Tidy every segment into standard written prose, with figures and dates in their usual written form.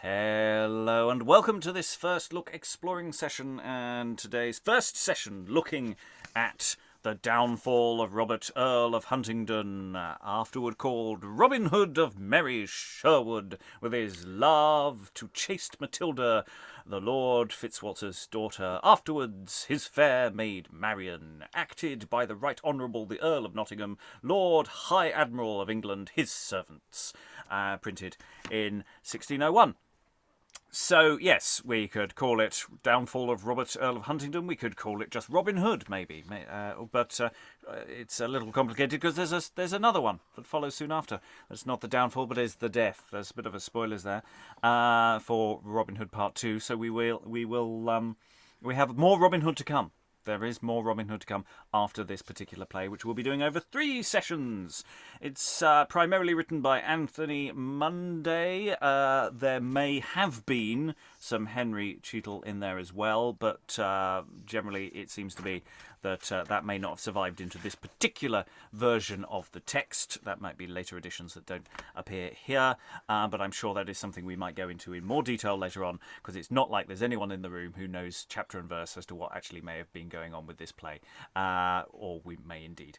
Hello and welcome to this first look exploring session, and today's first session looking at the downfall of Robert, Earl of Huntington, afterward called Robin Hood of merry Sherwood, with his love to chaste Matilda, the Lord Fitzwalter's daughter, afterwards his fair maid Marian, acted by the Right Honourable the Earl of Nottingham, Lord High Admiral of England, his servants, printed in 1601. So, yes, we could call it Downfall of Robert, Earl of Huntington. We could call it just Robin Hood, maybe. But it's a little complicated because there's another one that follows soon after. It's not the downfall, but is the death. There's a bit of a spoilers there for Robin Hood Part 2. So we have more Robin Hood to come. There is more Robin Hood to come after this particular play, which we'll be doing over 3 sessions. It's primarily written by Anthony Munday. There may have been some Henry Cheadle in there as well, but generally it seems to be that that may not have survived into this particular version of the text. That might be later editions that don't appear here, but I'm sure that is something we might go into in more detail later on, because it's not like there's anyone in the room who knows chapter and verse as to what actually may have been going on with this play, or we may indeed.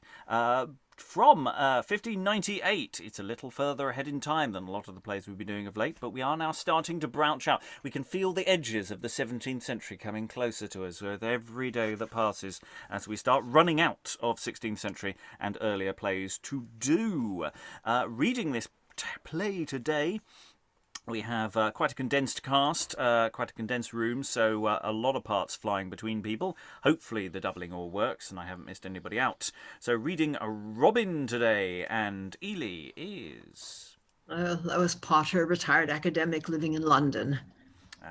From 1598, it's a little further ahead in time than a lot of the plays we've been doing of late, but we are now starting to branch out. We can feel the edges of the 17th century coming closer to us with every day that passes as we start running out of 16th century and earlier plays to do. Reading this play today, we have quite a condensed cast, quite a condensed room, so a lot of parts flying between people. Hopefully the doubling all works and I haven't missed anybody out. So reading a Robin today, and Ely is... Lois Potter, retired academic living in London.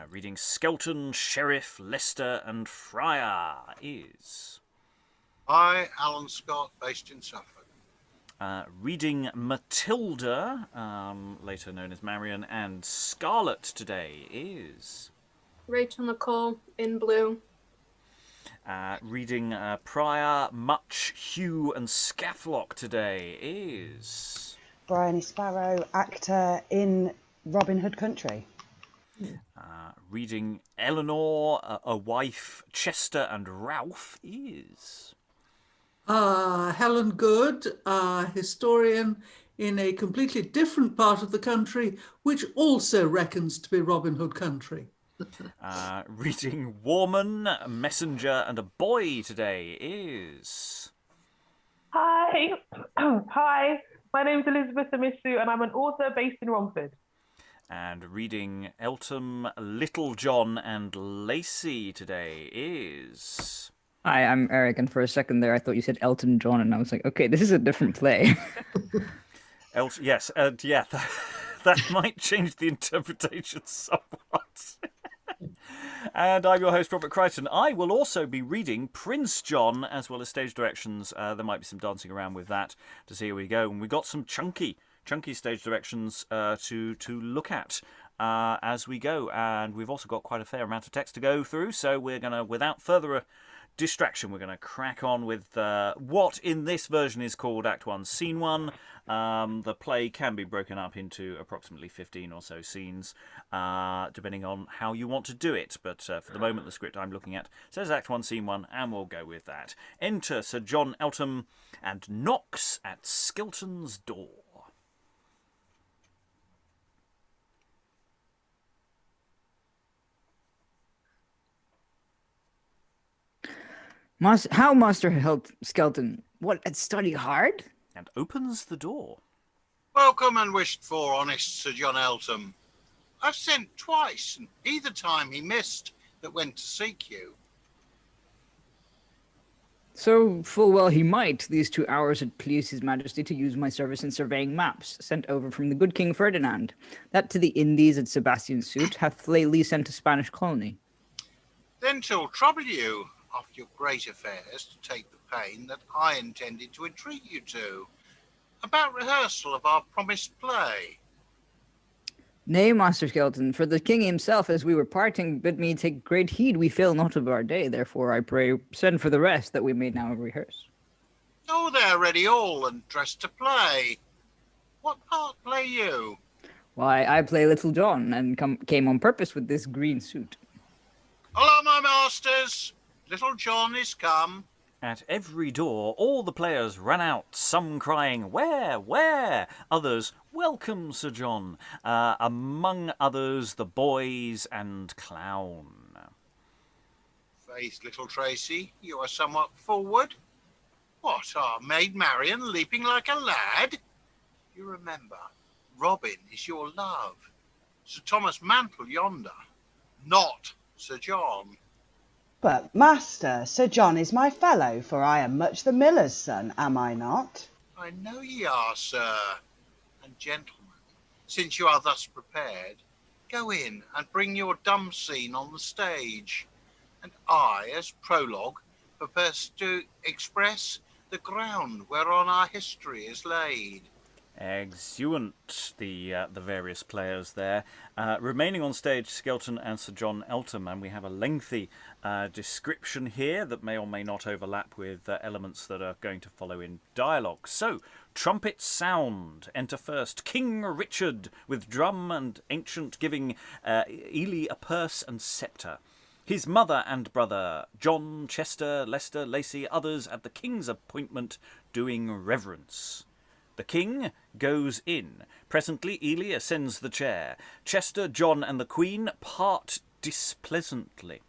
Reading Skelton, Sheriff, Leicester and Friar is... I, Alan Scott, based in Suffolk. Reading Matilda, later known as Marian, and Scarlet today is... Rachael, Nicole, in blue. Reading Prior, Much, Hugh and Scathlock today is... Briony, Sparrow, actor in Robin Hood Country. Reading Elinor, a wife, Chester and Ralph is... Helen Good, historian in a completely different part of the country, which also reckons to be Robin Hood country. Reading Warman, a messenger and a boy today is... Hi. Hi, my name's Elizabeth Amisu and I'm an author based in Romford. And reading Eltham, Little John and Lacy today is... Hi, I'm Eric, and for a second there I thought you said Elton John, and I was like, okay, this is a different play. Yes, yeah, that might change the interpretation somewhat. And I'm your host, Robert Crighton. I will also be reading Prince John, as well as stage directions. There might be some dancing around with that to see how we go. And we've got some chunky stage directions to look at as we go. And we've also got quite a fair amount of text to go through, so we're going to, without further distraction, we're going to crack on with what in this version is called Act 1, Scene 1. The play can be broken up into approximately 15 or so scenes, depending on how you want to do it. But for the moment, the script I'm looking at says Act 1, Scene 1, and we'll go with that. Enter Sir John Eltham and knocks at Skelton's door. How Master helped Skelton? What, at study hard? And opens the door. Welcome and wished for, honest Sir John Eltham. I've sent twice, and either time he missed that went to seek you. So full well he might. These 2 hours it pleased his majesty to use my service in surveying maps, sent over from the good King Ferdinand, that to the Indies at Sebastian's suit hath lately sent a Spanish colony. Then 'twill trouble you, after your great affairs, to take the pain that I intended to entreat you to, about rehearsal of our promised play. Nay, Master Skelton, for the king himself, as we were parting, bid me take great heed we fail not of our day. Therefore, I pray, send for the rest, that we may now rehearse. Oh, they're ready all, and dressed to play. What part play you? Why, I play Little John and came on purpose with this green suit. Hello, my masters. Little John is come. At every door, all the players ran out, some crying, "Where? Where?" Others, "Welcome, Sir John." Among others, the boys and clown. Faith, little Tracy, you are somewhat forward. What, our maid Marian leaping like a lad? You remember, Robin is your love. Sir Thomas Mantle yonder, not Sir John. But, master, Sir John is my fellow, for I am much the miller's son, am I not? I know ye are, sir. And gentlemen, since you are thus prepared, go in and bring your dumb scene on the stage. And I, as prologue, purpose to express the ground whereon our history is laid. Exeunt, the various players there. Remaining on stage, Skelton and Sir John Eltham, and we have a lengthy description here that may or may not overlap with elements that are going to follow in dialogue. So, trumpets sound. Enter first King Richard, with drum and ancient giving Ely a purse and sceptre. His mother and brother, John, Chester, Leicester, Lacy, others at the king's appointment doing reverence. The king goes in. Presently Ely ascends the chair. Chester, John, and the queen part displeasantly.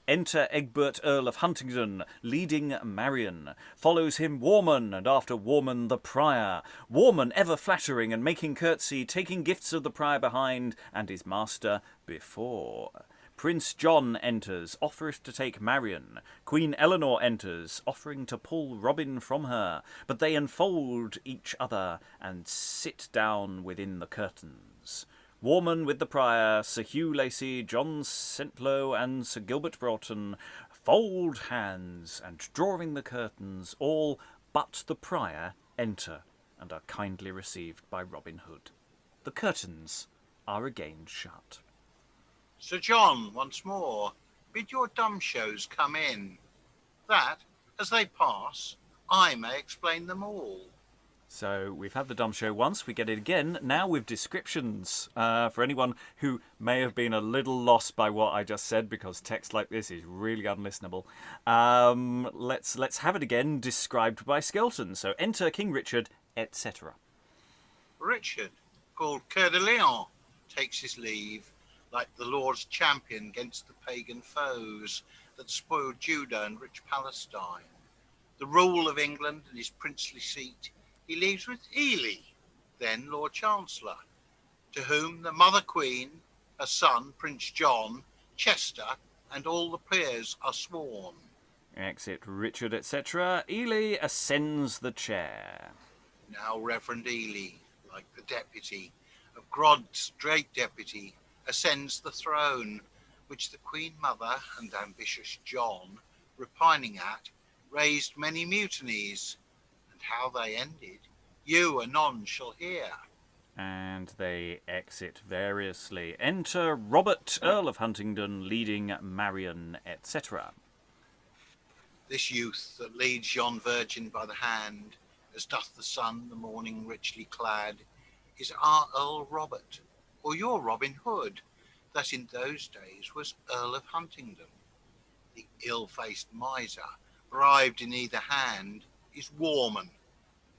Enter Egbert, Earl of Huntington, leading Marian. Follows him Warman, and after Warman the Prior. Warman ever flattering and making curtsy, taking gifts of the Prior behind, and his master before. Prince John enters, offereth to take Marian. Queen Elinor enters, offering to pull Robin from her, but they enfold each other and sit down within the curtains. Warman with the Prior, Sir Hugh Lacy, John Sentlow, and Sir Gilbert Broughton fold hands, and drawing the curtains, all but the Prior enter, and are kindly received by Robin Hood. The curtains are again shut. Sir John, once more, bid your dumb shows come in, that, as they pass, I may explain them all. So we've had the dumb show once, we get it again, now with descriptions. For anyone who may have been a little lost by what I just said, because text like this is really unlistenable, let's have it again, described by Skelton. So enter King Richard, etc. Richard, called Coeur de Lion, takes his leave, like the Lord's champion against the pagan foes that spoiled Judah and rich Palestine. The rule of England and his princely seat he leaves with Ely, then Lord Chancellor, to whom the mother queen, her son Prince John, Chester, and all the peers are sworn. Exit Richard, etc. Ely ascends the chair. Now Reverend Ely, like the deputy of God's great deputy, ascends the throne, which the Queen Mother and ambitious John, repining at, raised many mutinies, and how they ended, you anon shall hear. And they exit variously. Enter Robert, Earl of Huntington, leading Marian, etc. This youth that leads yon virgin by the hand, as doth the sun the morning richly clad, is our Earl Robert, or your Robin Hood, that in those days was Earl of Huntington. The ill-faced miser, bribed in either hand, is Warman,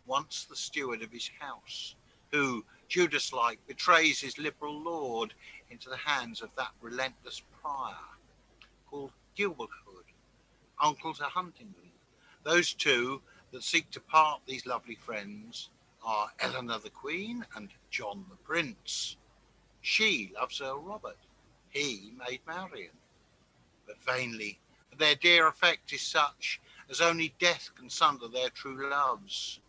once the steward of his house, who, Judas-like, betrays his liberal lord into the hands of that relentless prior, called Gilbert Hood, uncle to Huntington. Those two that seek to part these lovely friends are Elinor the Queen and John the Prince. She loves Earl Robert, he made Marian. But vainly, their dear effect is such as only death can sunder their true loves.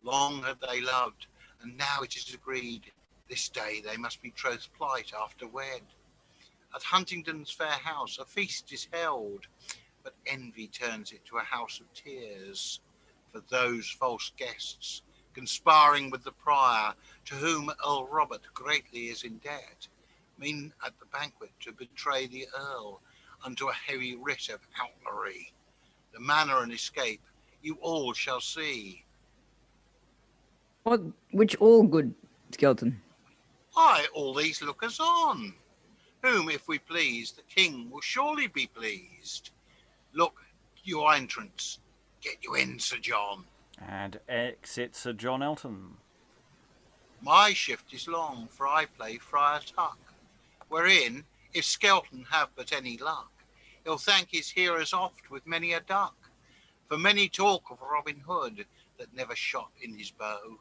Long had they loved, and now it is agreed, this day they must be troth plight after wed. At Huntington's fair house a feast is held, but envy turns it to a house of tears, for those false guests, conspiring with the prior, to whom Earl Robert greatly is in debt, mean at the banquet to betray the Earl unto a heavy writ of outlawry. The manner and escape you all shall see. Which all good, Skelton? Aye, all these lookers on, whom, if we please, the king will surely be pleased. Look, your entrance, get you in, Sir John. And exit Sir John Eltham. My shift is long, for I play Friar Tuck, wherein, if Skelton have but any luck, he'll thank his hearers oft with many a duck. For many talk of Robin Hood, that never shot in his bow,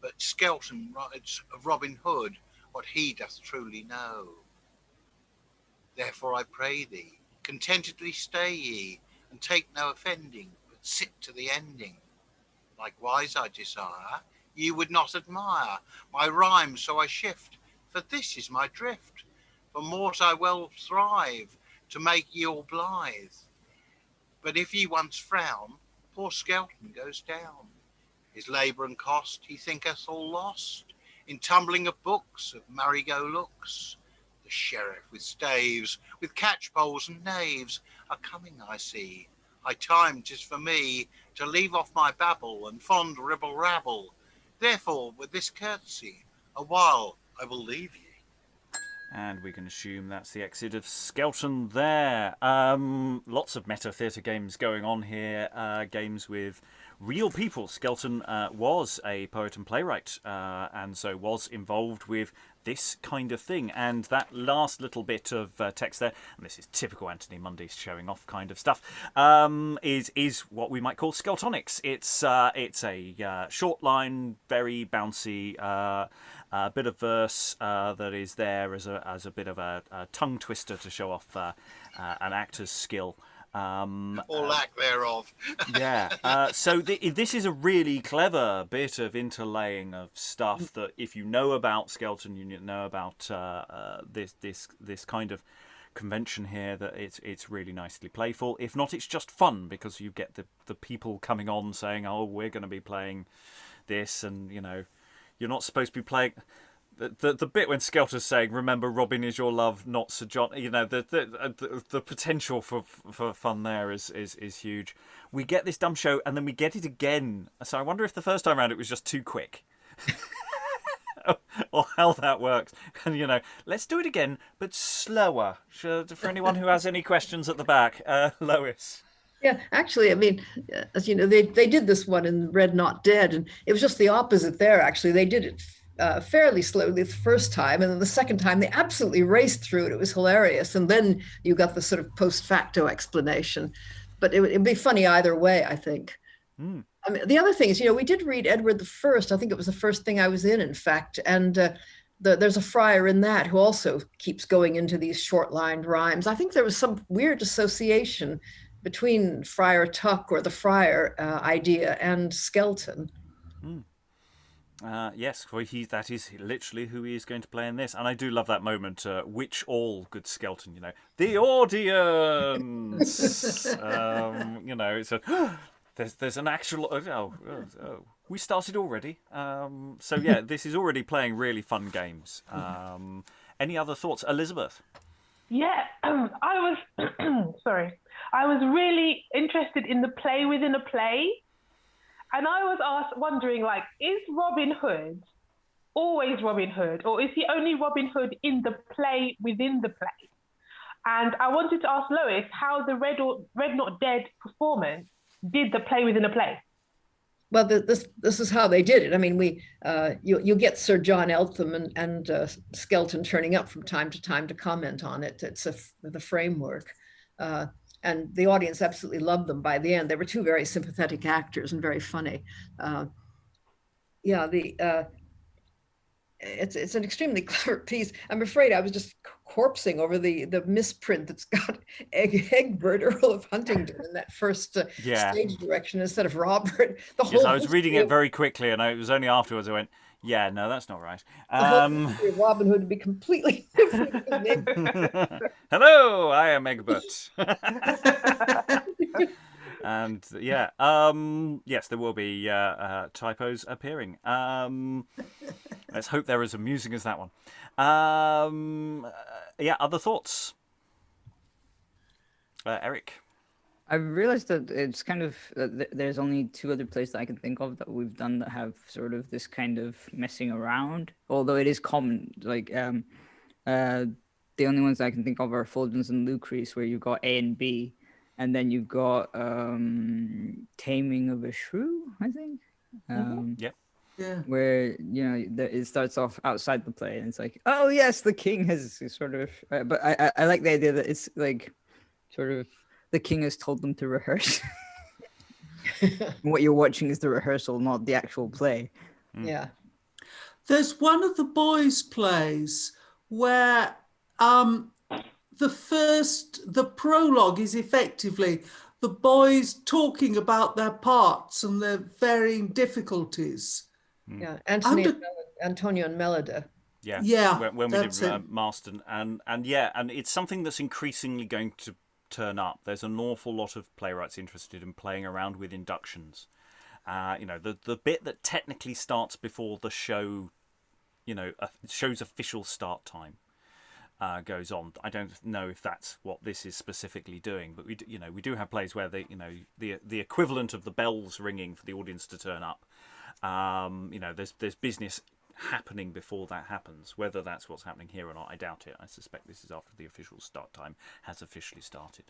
but Skelton writes of Robin Hood what he doth truly know. Therefore I pray thee, contentedly stay ye, and take no offending, but sit to the ending. Likewise I desire, ye would not admire my rhyme, so I shift, for this is my drift. For mort I well thrive, to make ye all blithe. But if ye once frown, poor Skelton goes down. His labour and cost he thinketh all lost, in tumbling of books, of merry-go looks. The sheriff with staves, with catchpoles and knaves, are coming, I see. High time 'tis for me to leave off my babble and fond ribble-rabble. Therefore, with this courtesy, a while I will leave ye. And we can assume that's the exit of Skelton there. Lots of meta theatre games going on here. Games with real people. Skelton was a poet and playwright, and so was involved with this kind of thing. And that last little bit of text there, and this is typical Anthony Munday showing off kind of stuff, is what we might call Skeltonics. It's a short line, very bouncy, a bit of verse that is there as a bit of a tongue twister to show off an actor's skill. Or lack thereof. Yeah. So this is a really clever bit of interlaying of stuff that, if you know about Skelton, you know about this kind of convention here, that it's really nicely playful. If not, it's just fun, because you get the people coming on saying, "Oh, we're going to be playing this," and you're not supposed to be playing. The bit when Skelton's saying, "Remember, Robin is your love, not Sir John." The potential for fun there is huge. We get this dumb show, and then we get it again. So I wonder if the first time around it was just too quick, or how that works. And let's do it again, but slower. For anyone who has any questions at the back, Lois. Yeah, actually, I mean, as you know, they did this one in Red Not Dead, and it was just the opposite there, actually. They did it fairly slowly the first time, and then the second time they absolutely raced through it. It was hilarious. And then you got the sort of post facto explanation. But it'd be funny either way, I think. I mean, the other thing is, we did read Edward I. I think it was the first thing I was in fact. And there's a friar in that who also keeps going into these short-lined rhymes. I think there was some weird association between Friar Tuck, or the friar idea, and Skelton. Yes, for that is literally who he is going to play in this. And I do love that moment, which all good Skelton, the audience. It's there's an actual. We started already. So yeah, this is already playing really fun games. Any other thoughts, Elizabeth? Yeah, I was sorry. I was really interested in the play within a play. And I was wondering, is Robin Hood always Robin Hood, or is he only Robin Hood in the play within the play? And I wanted to ask Lois how the Red Not Dead performance did the play within a play. Well, this is how they did it. I mean, you get Sir John Eltham and Skelton turning up from time to time to comment on it. It's the framework. And the audience absolutely loved them by the end. They were two very sympathetic actors and very funny. It's an extremely clever piece. I'm afraid I was just corpsing over the misprint that's got Egbert, Earl of Huntington, in that first stage direction instead of Robert. Yes, I was reading it very quickly, and it was only afterwards I went, yeah, no, that's not right. Robin Hood would be completely different. Hello, I am Egbert. And yes, there will be typos appearing. Let's hope they're as amusing as that one. Other thoughts? Eric? I've realized that it's kind of there's only two other plays that I can think of that we've done that have sort of this kind of messing around. Although it is common, like the only ones I can think of are Fulgens and Lucrece, where you've got A and B, and then you've got Taming of a Shrew, I think. Yep. Yeah. Where it starts off outside the play, and it's like, oh yes, the king has sort of. But I like the idea that it's like, sort of, the king has told them to rehearse. What you're watching is the rehearsal, not the actual play. Yeah. There's one of the boys' plays where the prologue is effectively the boys talking about their parts and their varying difficulties. Yeah. Antonio and Melida. Yeah. Yeah. When we did it. Marston, and it's something that's increasingly going to turn up. There's an awful lot of playwrights interested in playing around with inductions. The bit that technically starts before the show, show's official start time goes on. I don't know if that's what this is specifically doing, but we do have plays where the equivalent of the bells ringing for the audience to turn up. There's business happening before that happens. Whether that's what's happening here or not, I doubt it. I suspect this is after the official start time has officially started.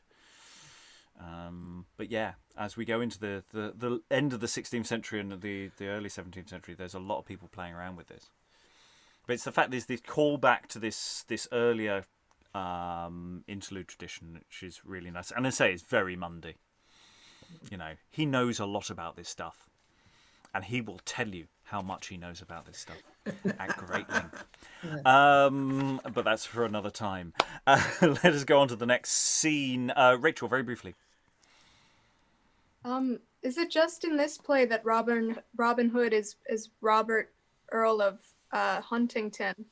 But yeah, as we go into the end of the 16th century and the early 17th century, there's a lot of people playing around with this. But it's the fact there's this callback to this earlier interlude tradition, which is really nice. And I say it's very Munday. He knows a lot about this stuff, and he will tell you how much he knows about this stuff at great length. But that's for another time. Let us go on to the next scene. Rachael, very briefly. Is it just in this play that Robin Hood is Robert, Earl of Huntington?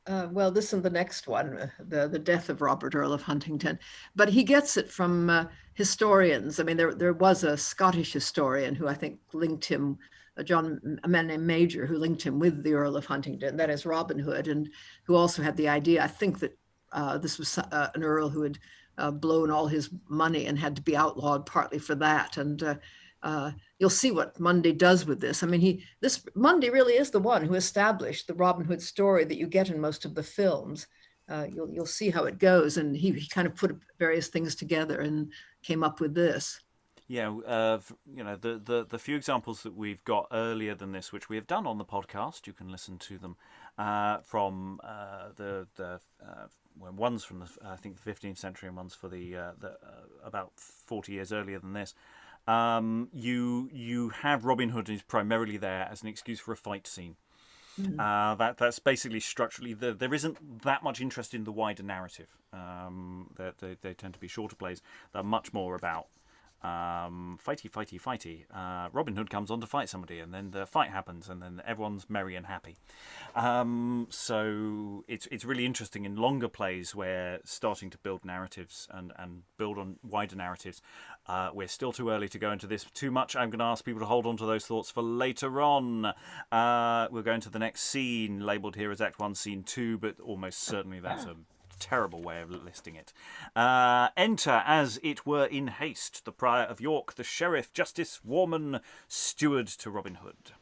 Well, this is the next one, the death of Robert, Earl of Huntington. But he gets it from historians. I mean, there was a Scottish historian who I think linked him, a man named Major, who linked him with the Earl of Huntington, that is Robin Hood, and who also had the idea, I think, that this was an earl who had blown all his money and had to be outlawed partly for that. And you'll see what Munday does with this. I mean, Munday really is the one who established the Robin Hood story that you get in most of the films. You'll see how it goes, and he kind of put various things together and came up with this. Yeah, the few examples that we've got earlier than this, which we have done on the podcast, you can listen to them from one's from I think the 15th century, and one's for the about 40 years earlier than this. You have Robin Hood is primarily there as an excuse for a fight scene. That's basically structurally there isn't that much interest in the wider narrative. They tend to be shorter plays that are much more about fighty. Robin Hood comes on to fight somebody, and then the fight happens, and then everyone's merry and happy. So it's really interesting in longer plays where starting to build narratives and build on wider narratives. We're still too early to go into this too much. I'm going to ask people to hold on to those thoughts for later on. We'll go into the next scene, labelled here as Act 1, Scene 2, but almost certainly that's a terrible way of listing it. Enter, as it were in haste, the Prior of York, the Sheriff, Justice, Warman, Steward to Robin Hood.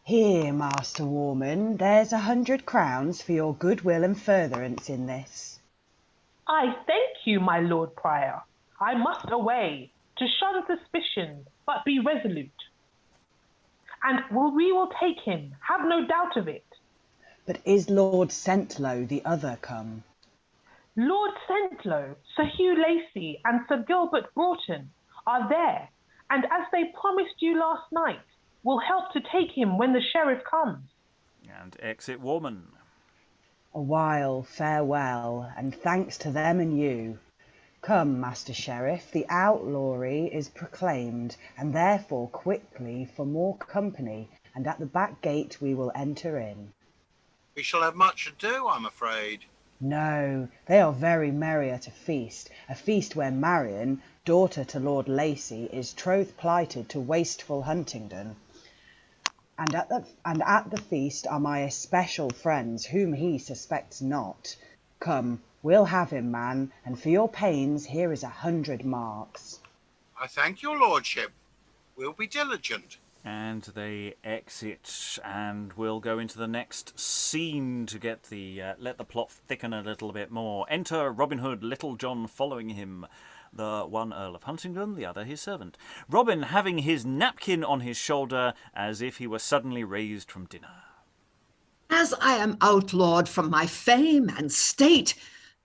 Here, Master Warman, there's 100 crowns for your goodwill and furtherance in this. I thank you, my Lord Prior. I must away, to shun suspicion, but be resolute. And we will take him, have no doubt of it. But is Lord Scentlow the other come? Lord Scentlow, Sir Hugh Lacy, and Sir Gilbert Broughton are there, and as they promised you last night, will help to take him when the sheriff comes. And exit Warman. A while farewell, and thanks to them and you. Come, Master Sheriff, the outlawry is proclaimed, and therefore quickly for more company, and at the back gate we will enter in. We shall have much to do, I'm afraid. No, they are very merry at a feast where Marian, daughter to Lord Lacy, is troth plighted to wasteful Huntington. And at the feast are my especial friends, whom he suspects not. Come, we'll have him, man, and for your pains here is 100 marks. I thank your lordship. We'll be diligent. And they exit, and we'll go into the next scene to get the let the plot thicken a little bit more. Enter Robin Hood, Little John following him, the one Earl of Huntington, the other his servant. Robin having his napkin on his shoulder as if he were suddenly raised from dinner. As I am outlawed from my fame and state,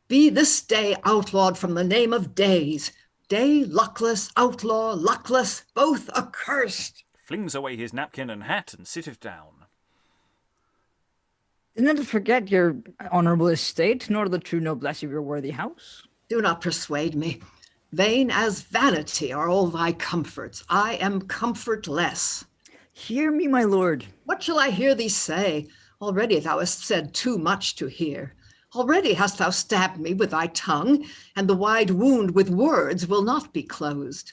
be this day outlawed from the name of days. Day luckless, outlaw luckless, both accursed. Flings away his napkin and hat and sitteth down. Do not forget your honourable estate, nor the true noblesse of your worthy house. Do not persuade me. Vain as vanity are all thy comforts. I am comfortless. Hear me, my lord. What shall I hear thee say? Already thou hast said too much to hear. Already hast thou stabbed me with thy tongue, and the wide wound with words will not be closed.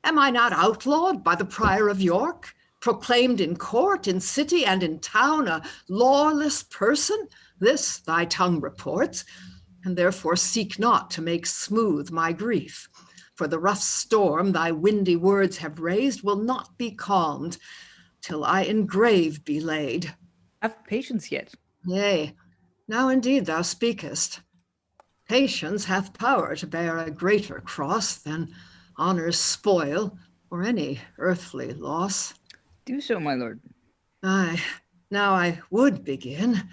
Am I not outlawed by the Prior of York, proclaimed in court, in city, and in town a lawless person? This thy tongue reports, and therefore seek not to make smooth my grief. For the rough storm thy windy words have raised will not be calmed, till I in grave be laid. Have patience yet. Yea, now indeed thou speakest. Patience hath power to bear a greater cross than honor's spoil or any earthly loss. Do so, my lord. Aye, now I would begin,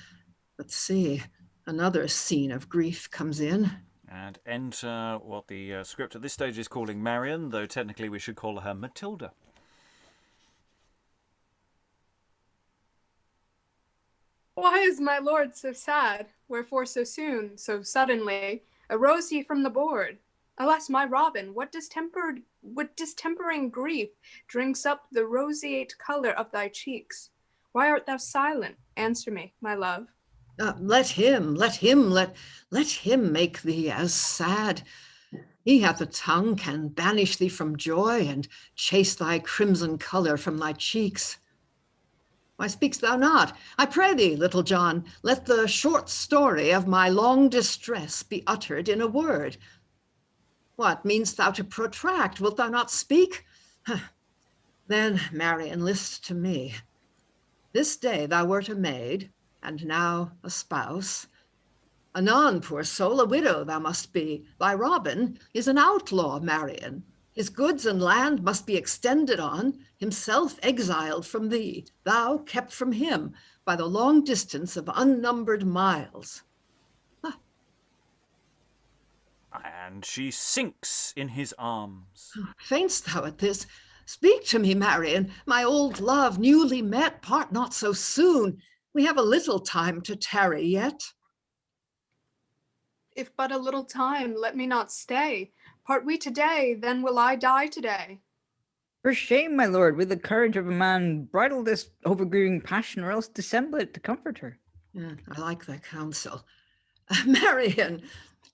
but see, another scene of grief comes in. And enter what the script at this stage is calling Marian, though technically we should call her Matilda. Why is my lord so sad? Wherefore so soon, so suddenly, arose he from the board? Alas, my Robin, what distempering grief drinks up the roseate colour of thy cheeks? Why art thou silent? Answer me, my love. Let him make thee as sad. He hath a tongue can banish thee from joy and chase thy crimson colour from thy cheeks. Why speak'st thou not? I pray thee, Little John, let the short story of my long distress be uttered in a word. What mean'st thou to protract? Wilt thou not speak? Then, Marian, list to me. This day thou wert a maid, and now a spouse. Anon, poor soul, a widow thou must be. Thy Robin is an outlaw, Marian. His goods and land must be extended on, himself exiled from thee, thou kept from him by the long distance of unnumbered miles. And she sinks in his arms. Faint'st thou at this? Speak to me, Marian, my old love, newly met, part not so soon. We have a little time to tarry yet. If but a little time, let me not stay. Part we today, then will I die today. For shame, my lord, with the courage of a man, bridle this overgrieving passion, or else dissemble it to comfort her. Yeah, I like that counsel. Marian,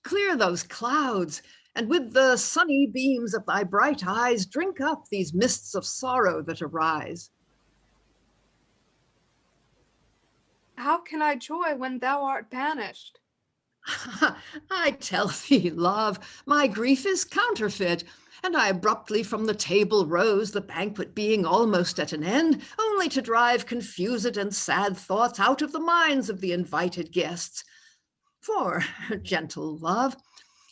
clear those clouds, and with the sunny beams of thy bright eyes, drink up these mists of sorrow that arise. How can I joy when thou art banished? I tell thee, love, my grief is counterfeit, and I abruptly from the table rose, the banquet being almost at an end, only to drive confused and sad thoughts out of the minds of the invited guests. For, gentle love,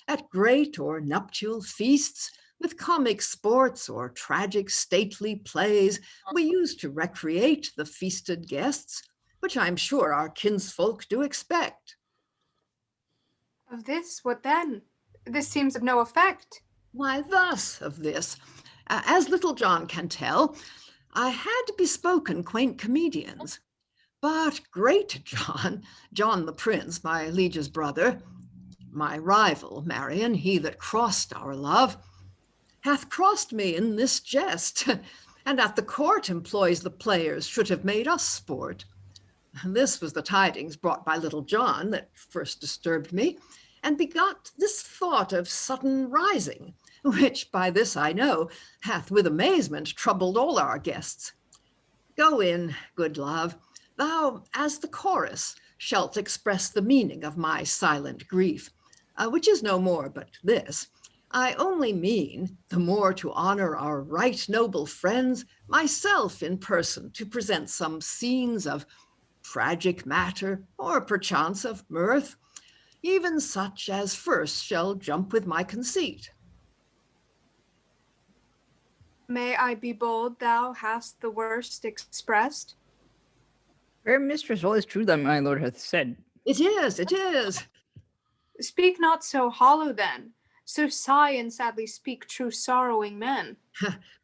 at great or nuptial feasts, with comic sports or tragic stately plays, we used to recreate the feasted guests, which I'm sure our kinsfolk do expect. Of this, what then? This seems of no effect. Why, thus of this. As Little John can tell, I had bespoken quaint comedians, but great John, John the Prince, my liege's brother, my rival, Marian, he that crossed our love, hath crossed me in this jest, and at the court employs the players should have made us sport. This was the tidings brought by Little John that first disturbed me, and begot this thought of sudden rising, which by this I know hath with amazement troubled all our guests. Go in, good love, thou as the chorus shalt express the meaning of my silent grief, which is no more but this. I only mean, the more to honor our right noble friends, myself in person to present some scenes of tragic matter, or perchance of mirth, even such as first shall jump with my conceit. May I be bold thou hast the worst expressed? Fair mistress, all is true that my lord hath said. It is, it is. Speak not so hollow then, so sigh and sadly speak true sorrowing men.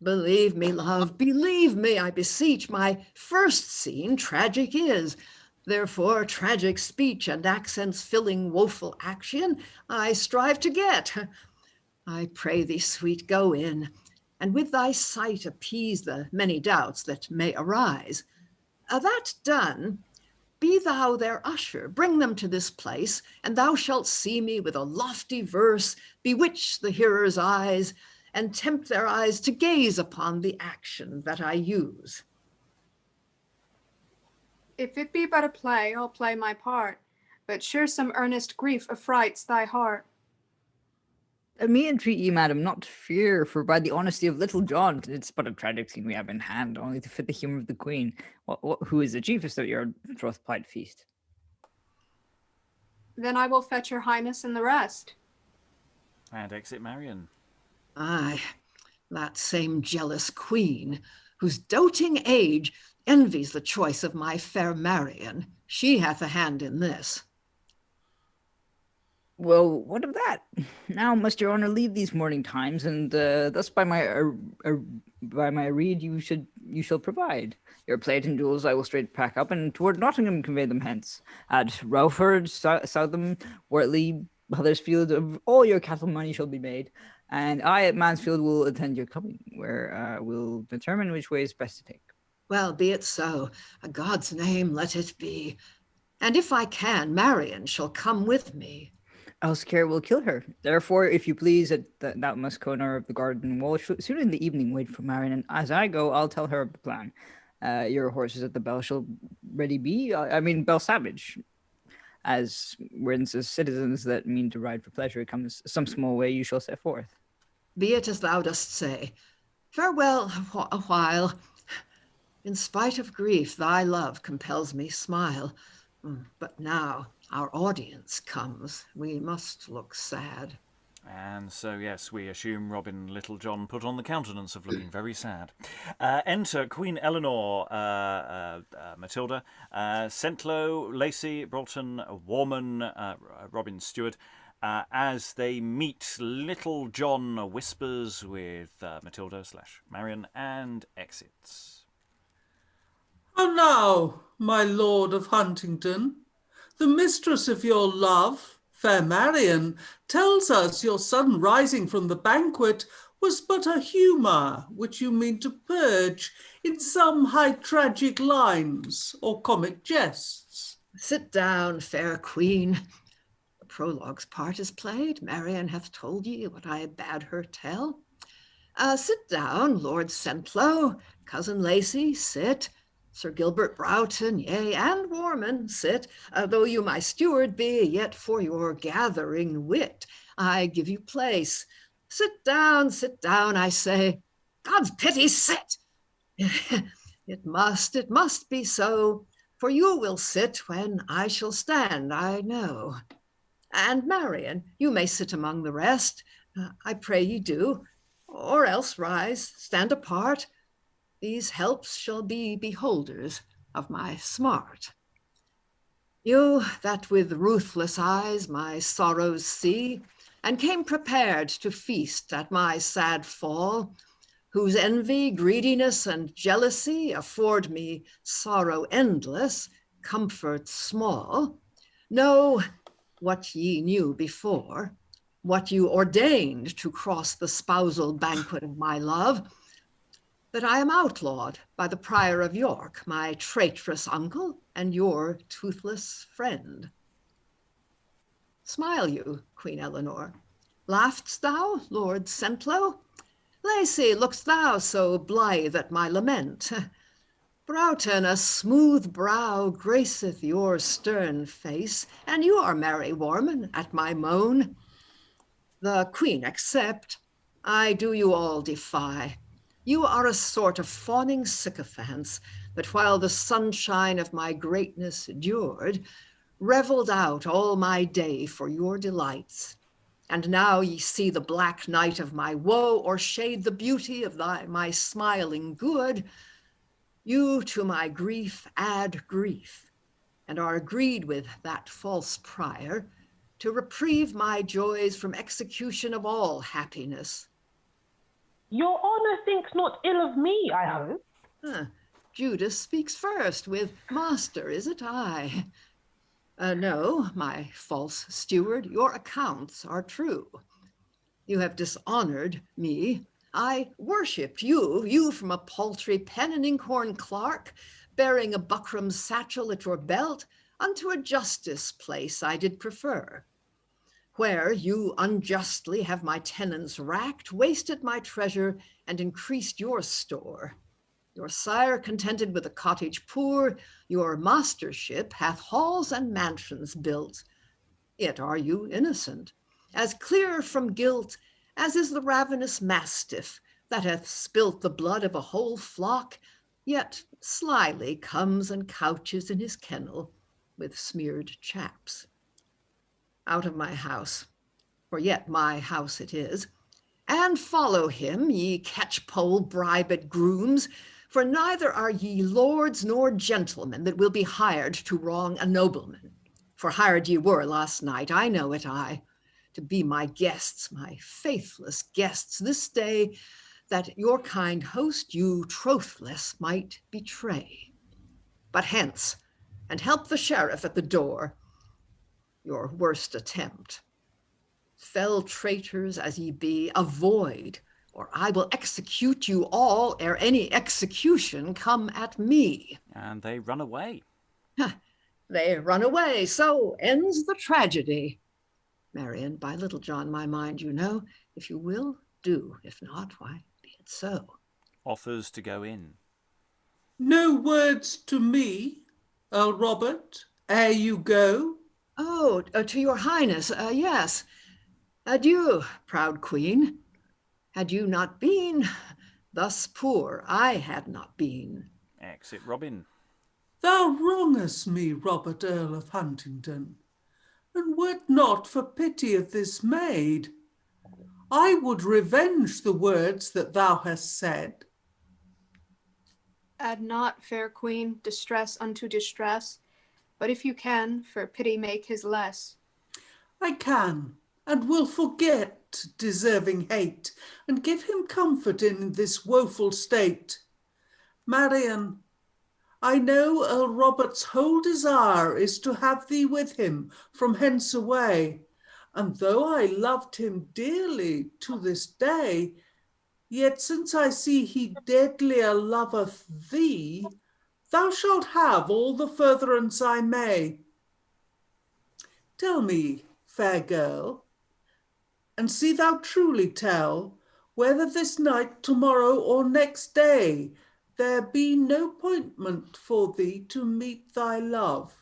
Believe me, love, believe me, I beseech, my first scene tragic is. Therefore, tragic speech and accents filling woeful action, I strive to get. I pray thee, sweet, go in, and with thy sight appease the many doubts that may arise. That done, be thou their usher, bring them to this place, and thou shalt see me with a lofty verse bewitch the hearers' eyes, and tempt their eyes to gaze upon the action that I use. If it be but a play, I'll play my part, but sure some earnest grief affrights thy heart. Let me entreat ye, madam, not to fear, for by the honesty of Little John, it's but a tragic scene we have in hand, only to fit the humour of the queen. Who is the chiefest of your troth-plight feast? Then I will fetch your highness and the rest. And exit Marian. Aye, that same jealous queen, whose doting age envies the choice of my fair Marian. She hath a hand in this. Well, what of that? Now must your honour leave these morning times, and thus by my rede you shall provide. Your plate and jewels I will straight pack up, and toward Nottingham convey them hence. At Rowford, Southam, Wortley, Huddersfield, of all your cattle money shall be made, and I at Mansfield will attend your coming, where we'll determine which way is best to take. Well, be it so. A God's name let it be. And if I can, Marian shall come with me. Else care will kill her. Therefore, if you please, at that outmost corner of the garden wall, soon in the evening wait for Marian, and as I go, I'll tell her of the plan. Your horses at the bell shall ready be. Bell Savage. As whence as citizens that mean to ride for pleasure comes some small way, you shall set forth. Be it as thou dost say. Farewell a while. In spite of grief, thy love compels me smile. But now our audience comes. We must look sad. And so, yes, we assume Robin Little John put on the countenance of looking very sad. Enter Queen Elinor, Matilda, Centlo, Lacy, Broughton, Warman, Robin Stewart. As they meet, Little John whispers with Matilda / Marian and exits. How now, my lord of Huntington, the mistress of your love, fair Marian, tells us your sudden rising from the banquet was but a humour which you mean to purge in some high tragic lines or comic jests. Sit down, fair queen. The prologue's part is played. Marian hath told ye what I bade her tell. Sit down, Lord Centlo, cousin Lacy, sit. Sir Gilbert Broughton, yea, and Warman, sit. Though you my steward be, yet for your gathering wit, I give you place. Sit down, I say. God's pity, sit. It must be so, for you will sit when I shall stand, I know. And Marian, you may sit among the rest. I pray ye do, or else rise, stand apart. These helps shall be beholders of my smart. You that with ruthless eyes my sorrows see, and came prepared to feast at my sad fall, whose envy, greediness, and jealousy afford me sorrow endless, comfort small, know what ye knew before, what you ordained to cross the spousal banquet of my love, that I am outlawed by the Prior of York, my traitorous uncle and your toothless friend. Smile you, Queen Elinor. Laugh'st thou, Lord Centlo? Lacy, look'st thou so blithe at my lament? Broughton, a smooth brow graceth your stern face, and you are merry, Warman, at my moan. The Queen accept, I do you all defy. You are a sort of fawning sycophants, that while the sunshine of my greatness dured, revelled out all my day for your delights. And now ye see the black night of my woe, or shade the beauty of my smiling good, you to my grief add grief, and are agreed with that false prior to reprieve my joys from execution of all happiness. Your honour thinks not ill of me, I hope. Judas speaks first with master, is it I? No, my false steward, your accounts are true. You have dishonored me. I worshipped you from a paltry pen and inkhorn clerk, bearing a buckram satchel at your belt, unto a justice place I did prefer, where you unjustly have my tenants racked, wasted my treasure, and increased your store. Your sire contented with a cottage poor, your mastership hath halls and mansions built. Yet are you innocent, as clear from guilt as is the ravenous mastiff that hath spilt the blood of a whole flock, yet slyly comes and couches in his kennel with smeared chaps. Out of my house, for yet my house it is, and follow him, ye catchpole bribed grooms, for neither are ye lords nor gentlemen that will be hired to wrong a nobleman. For hired ye were last night, I know it I, to be my guests, my faithless guests, this day, that your kind host you trothless might betray. But hence, and help the sheriff at the door, your worst attempt. Fell traitors as ye be, avoid, or I will execute you all ere any execution come at me. And they run away. They run away, so ends the tragedy. Marian, by Little John, my mind, you know, if you will, do. If not, why, be it so. Offers to go in. No words to me, Earl Robert, ere you go? Oh, to your highness, yes. Adieu, proud queen. Had you not been thus poor, I had not been. Exit Robin. Thou wrongest me, Robert Earl of Huntington, and wert not for pity of this maid, I would revenge the words that thou hast said. Add not, fair queen, distress unto distress, but if you can, for pity make his less. I can, and will forget deserving hate, and give him comfort in this woeful state. Marian, I know Earl Robert's whole desire is to have thee with him from hence away, and though I loved him dearly to this day, yet since I see he deadlier loveth thee, thou shalt have all the furtherance I may. Tell me, fair girl, and see thou truly tell, whether this night, tomorrow, or next day, there be no appointment for thee to meet thy love.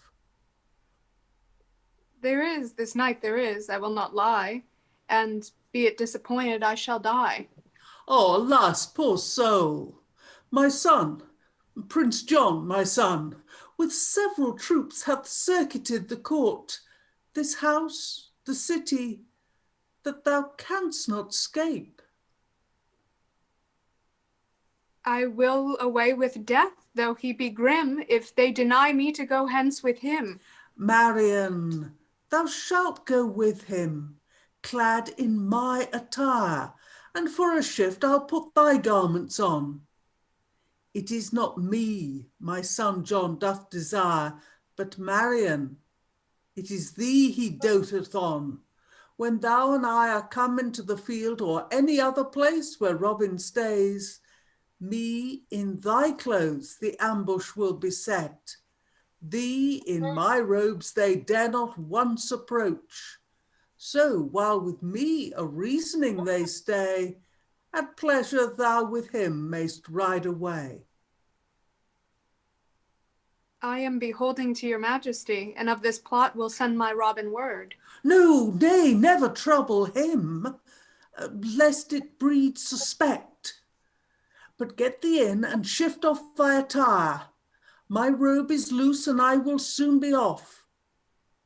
There is, this night there is, I will not lie, and be it disappointed, I shall die. Oh, alas, poor soul! My son, Prince John, my son, with several troops hath circuited the court, this house, the city, that thou canst not scape. I will away with death, though he be grim, if they deny me to go hence with him. Marian, thou shalt go with him, clad in my attire, and for a shift I'll put thy garments on. It is not me my son John doth desire, but Marian. It is thee he doteth on. When thou and I are come into the field or any other place where Robin stays, me in thy clothes the ambush will beset. Thee in my robes they dare not once approach. So while with me a reasoning they stay, at pleasure thou with him mayst ride away. I am beholding to your majesty, and of this plot will send my Robin word. No, nay, never trouble him, lest it breed suspect. But get thee in and shift off thy attire. My robe is loose, and I will soon be off.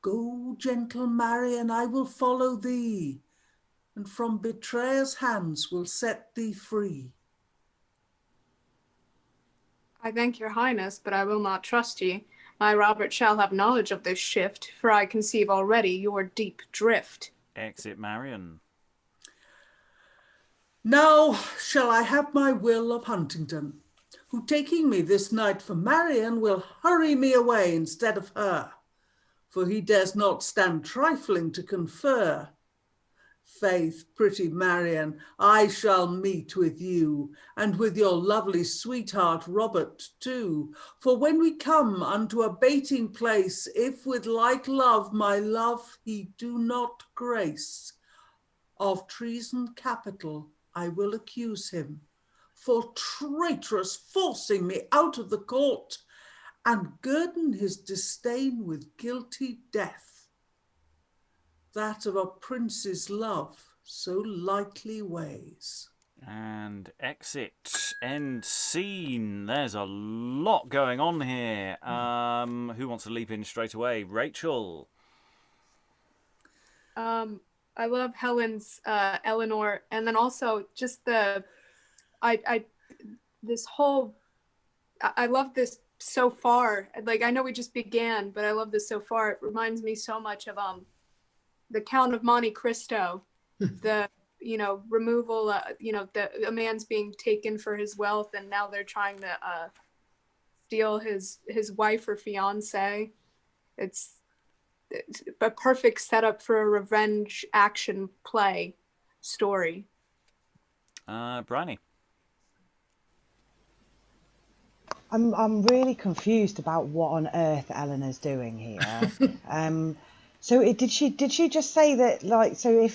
Go, gentle Marian, I will follow thee, and from betrayer's hands will set thee free. I thank your highness, but I will not trust ye. My Robert shall have knowledge of this shift, for I conceive already your deep drift. Exit Marian. Now shall I have my will of Huntington, who taking me this night for Marian will hurry me away instead of her, for he dares not stand trifling to confer. Faith, pretty Marian, I shall meet with you, and with your lovely sweetheart Robert too. For when we come unto a baiting place, if with like love my love he do not grace, of treason capital I will accuse him, for traitorous forcing me out of the court, and guerdon his disdain with guilty death. That of a prince's love so lightly weighs. And exit. End scene. There's a lot going on here. Who wants to leap in straight away? Rachael. I love Helen's Elinor, and then also just I love this so far. Like, I know we just began, but I love this so far. It reminds me so much of the Count of Monte Cristo, the removal, a man's being taken for his wealth, and now they're trying to steal his wife or fiance. It's a perfect setup for a revenge action play story. Briony. I'm really confused about what on earth Eleanor's doing here. So did she just say that, like, so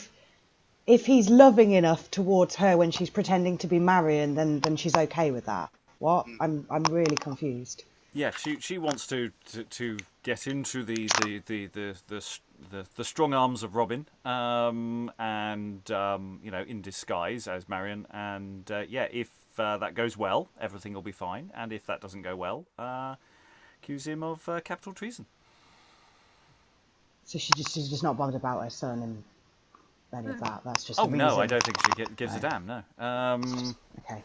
if he's loving enough towards her when she's pretending to be Marian, then she's okay with that? What? I'm really confused. Yeah, she wants to get into the strong arms of Robin, and in disguise as Marian, and if that goes well, everything will be fine, and if that doesn't go well, accuse him of capital treason. So she's just not bothered about her son and any of that. That's just. Oh no, I don't think she gives a damn. No. Okay.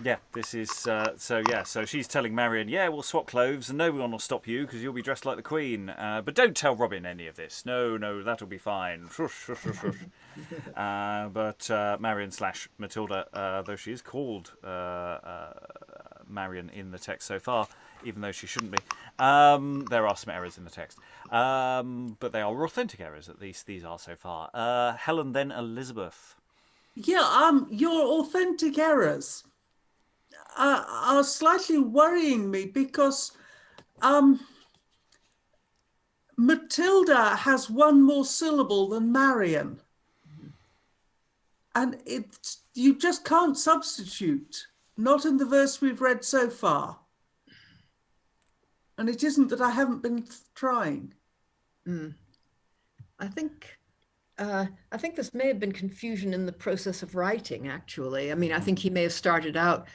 Yeah, this is so she's telling Marian, we'll swap clothes and no one will stop you because you'll be dressed like the Queen. But don't tell Robin any of this. No, that'll be fine. But Marian / Matilda, though she is called Marian in the text so far, even though she shouldn't be. There are some errors in the text, but they are authentic errors. At least these are so far. Helen, then Elizabeth. Yeah, your authentic errors are slightly worrying me because Matilda has one more syllable than Marian, and you just can't substitute. Not in the verse we've read so far. And it isn't that I haven't been trying. I think this may have been confusion in the process of writing, actually. I mean, I think he may have started out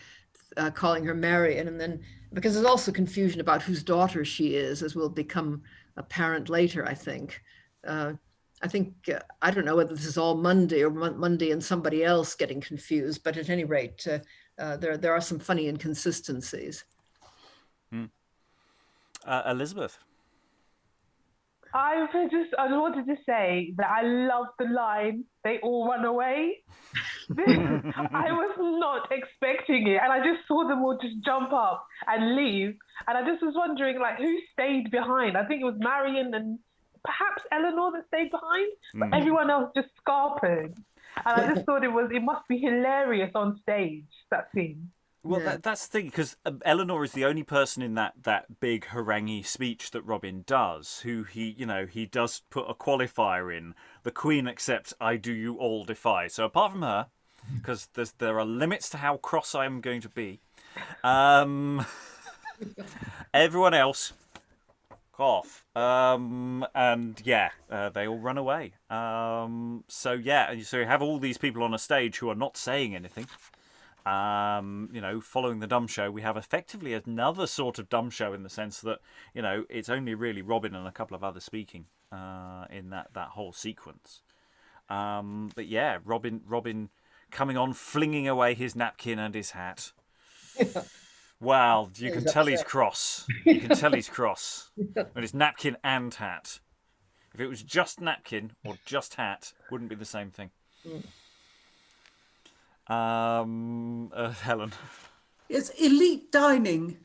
calling her Marian, and then, because there's also confusion about whose daughter she is, as will become apparent later, I think. I don't know whether this is all Munday or Munday and somebody else getting confused, but at any rate, there are some funny inconsistencies. Elizabeth. I wanted to say that I love the line, "They all run away." I was not expecting it, and I just saw them all just jump up and leave, and I just was wondering, like, who stayed behind? I think it was Marian and perhaps Elinor that stayed behind, but everyone else just scarpered, and I just thought it must be hilarious on stage, that scene. Well, that's the thing, because Elinor is the only person in that big harangue speech that Robin does, who he does put a qualifier in. The Queen accepts, I do you all defy. So apart from her, because there are limits to how cross I am going to be, Everyone else, off. And yeah, they all run away. So you have all these people on a stage who are not saying anything. Following the dumb show, we have effectively another sort of dumb show in the sense that, it's only really Robin and a couple of others speaking in that whole sequence. But yeah, Robin coming on, flinging away his napkin and his hat. Wow, you can tell he's cross. You can tell he's cross. But it's napkin and hat. If it was just napkin or just hat, wouldn't be the same thing. Helen. It's elite dining.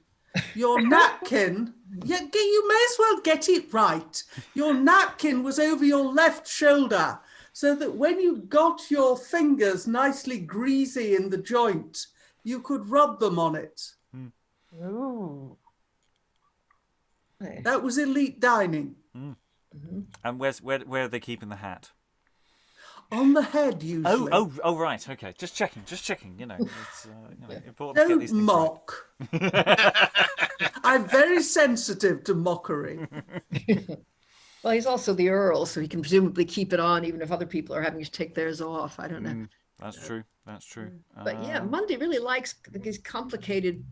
Your napkin, you may as well get it right. Your napkin was over your left shoulder, so that when you got your fingers nicely greasy in the joint, you could rub them on it. Ooh. That was elite dining. And where are they keeping the hat? On the head, usually. Oh, right, okay. Just checking. It's important to get these Don't things mock. I'm very sensitive to mockery. Well, he's also the Earl, so he can presumably keep it on even if other people are having to take theirs off. I don't know. That's true. That's true. But yeah, Munday really likes these complicated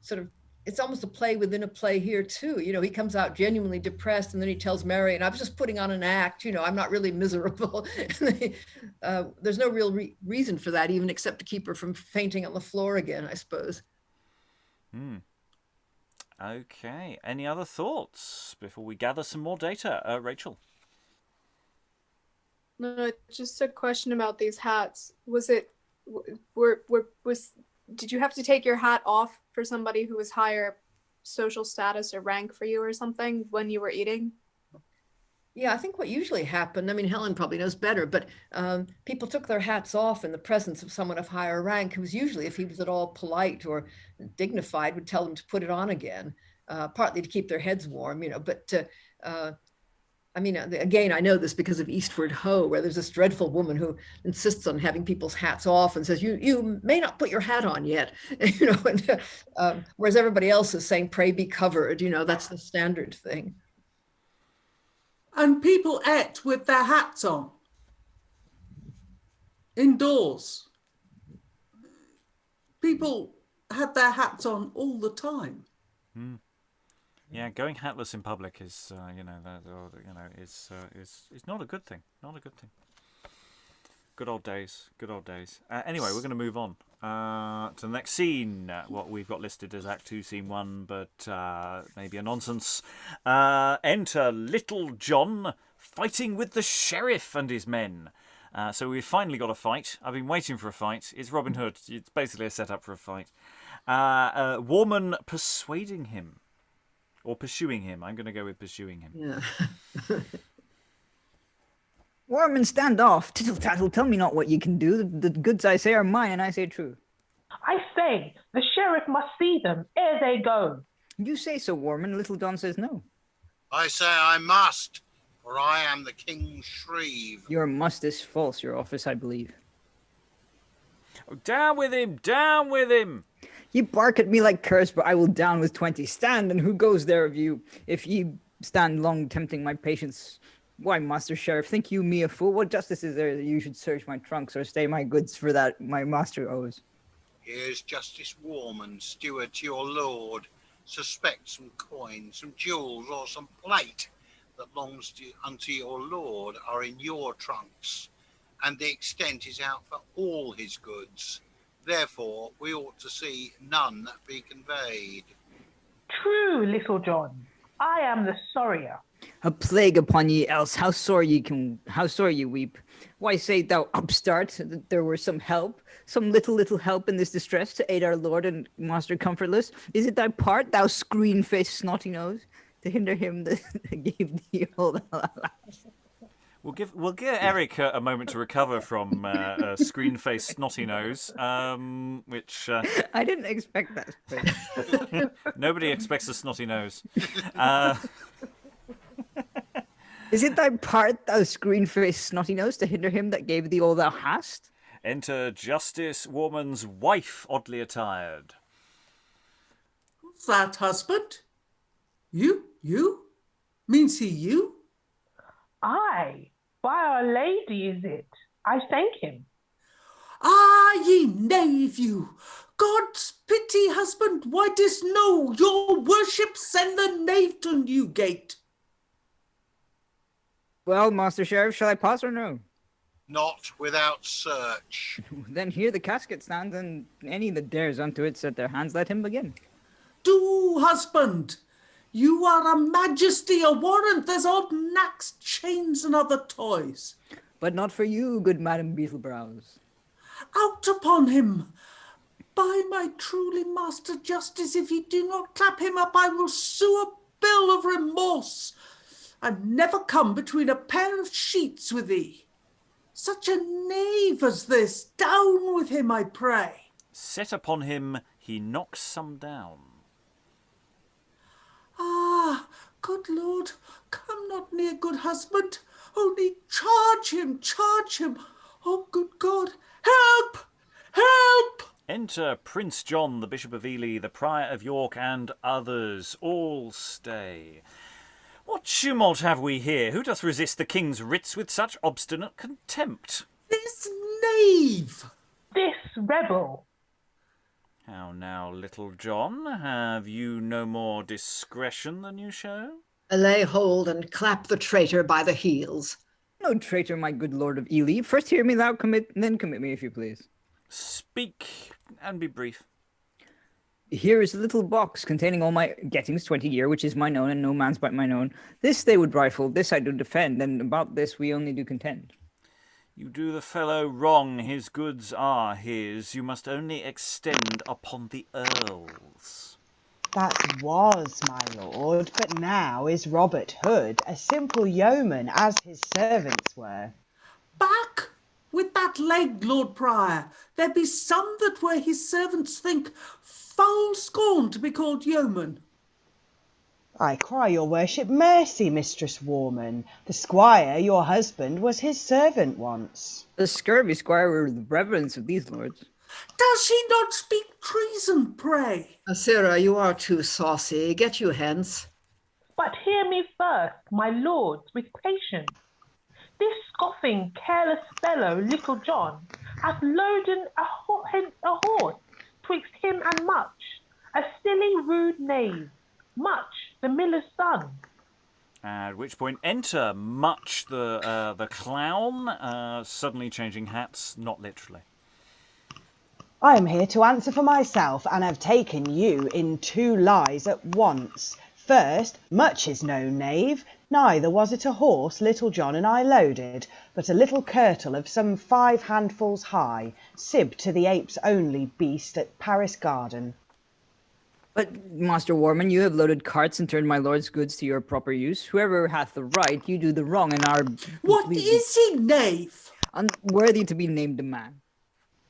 sort of, it's almost a play within a play here too. He comes out genuinely depressed and then he tells Marian, I was just putting on an act, I'm not really miserable. There's no real reason for that, even except to keep her from fainting on the floor again, I suppose. Okay. Any other thoughts before we gather some more data? Rachael? No, just a question about these hats. Did you have to take your hat off for somebody who was higher social status or rank for you or something when you were eating? Yeah, I think what usually happened, Helen probably knows better, but people took their hats off in the presence of someone of higher rank, who was usually, if he was at all polite or dignified, would tell them to put it on again, partly to keep their heads warm, again, I know this because of Eastward Ho, where there's this dreadful woman who insists on having people's hats off and says, you may not put your hat on yet, whereas everybody else is saying, pray be covered, that's the standard thing. And people ate with their hats on. Indoors. People had their hats on all the time. Yeah, going hatless in public is, is not a good thing. Not a good thing. Good old days. Good old days. Anyway, we're going to move on to the next scene. What we've got listed as Act 2, Scene 1, but maybe a nonsense. Enter Little John fighting with the sheriff and his men. So we've finally got a fight. I've been waiting for a fight. It's Robin Hood. It's basically a setup for a fight. Warman persuading him. Or pursuing him. I'm going to go with pursuing him. Yeah. Warman, stand off. Tittle tattle, tell me not what you can do. The goods I say are mine, and I say true. I say, the sheriff must see them ere they go. You say so, Warman. Little John says no. I say I must, for I am the King's Shreve. Your must is false, your office, I believe. Oh, down with him! Down with him! You bark at me like curs, but I will down with 20. Stand, and who goes there of you? If ye stand long tempting my patience, why, master sheriff, think you me a fool? What justice is there that you should search my trunks or stay my goods for that my master owes? Here's Justice Warman, steward to your lord, suspect some coin, some jewels, or some plate that belongs unto your lord are in your trunks, and the extent is out for all his goods. Therefore, we ought to see none that be conveyed. True, Little John. I am the sorrier. A plague upon ye else, how sore ye weep. Why say thou upstart that there were some little help in this distress to aid our lord and master comfortless? Is it thy part, thou screen-faced snotty nose, to hinder him that gave thee all the We'll give Eric a moment to recover from screen-faced snotty nose, which... I didn't expect that. Nobody expects a snotty nose. Is it thy part, thou screen-faced snotty nose, to hinder him that gave thee all thou hast? Enter Justice Warman's wife, oddly attired. Who's that, husband? You? Means he you? Aye, by Our Lady is it. I thank him. Ah, ye knave you! God's pity, husband, why didst know your worship send the knave to Newgate? Well, Master Sheriff, shall I pass or no? Not without search. Then here the casket stands, and any that dares unto it set their hands, let him begin. Do, husband! You are a majesty, a warrant. There's odd knacks, chains, and other toys. But not for you, good Madam Beetlebrows. Out upon him! By my truly Master Justice, if ye do not clap him up, I will sue a bill of remorse, and never come between a pair of sheets with thee. Such a knave as this, down with him, I pray. Set upon him, he knocks some down. Ah, good Lord, come not near, good husband. Only charge him. Oh, good God, help! Enter Prince John, the Bishop of Ely, the Prior of York, and others. All stay. What tumult have we here? Who doth resist the king's writs with such obstinate contempt? This knave! This rebel. How now, Little John? Have you no more discretion than you show? Lay hold and clap the traitor by the heels. No traitor, my good lord of Ely. First hear me thou commit, then commit me, if you please. Speak, and be brief. Here is a little box containing all my gettings 20 year, which is mine own, and no man's but mine own. This they would rifle, this I do defend, and about this we only do contend. You do the fellow wrong, his goods are his. You must only extend upon the Earls. That was, my lord, but now is Robert Hood, a simple yeoman, as his servants were. Back with that leg, Lord Prior. There be some that were his servants think foul scorn to be called yeoman. I cry your worship mercy, Mistress Warman. The squire, your husband, was his servant once. The scurvy squire were the reverence of these lords. Does he not speak treason, pray? Sirrah, you are too saucy. Get you hence. But hear me first, my lords, with patience. This scoffing, careless fellow, Little John, hath loaden a horse twixt him and Much, a silly, rude knave, Much, the miller's son. At which point enter Much the clown, suddenly changing hats, not literally. I am here to answer for myself, and have taken you in two lies at once. First, Much is no knave, neither was it a horse Little John and I loaded, but a little curtal of some 5 handfuls high, sib to the apes only beast at Paris Garden. But, Master Warman, you have loaded carts and turned my lord's goods to your proper use. Whoever hath the right, you do the wrong, and are... What is he, knave? Unworthy to be named a man.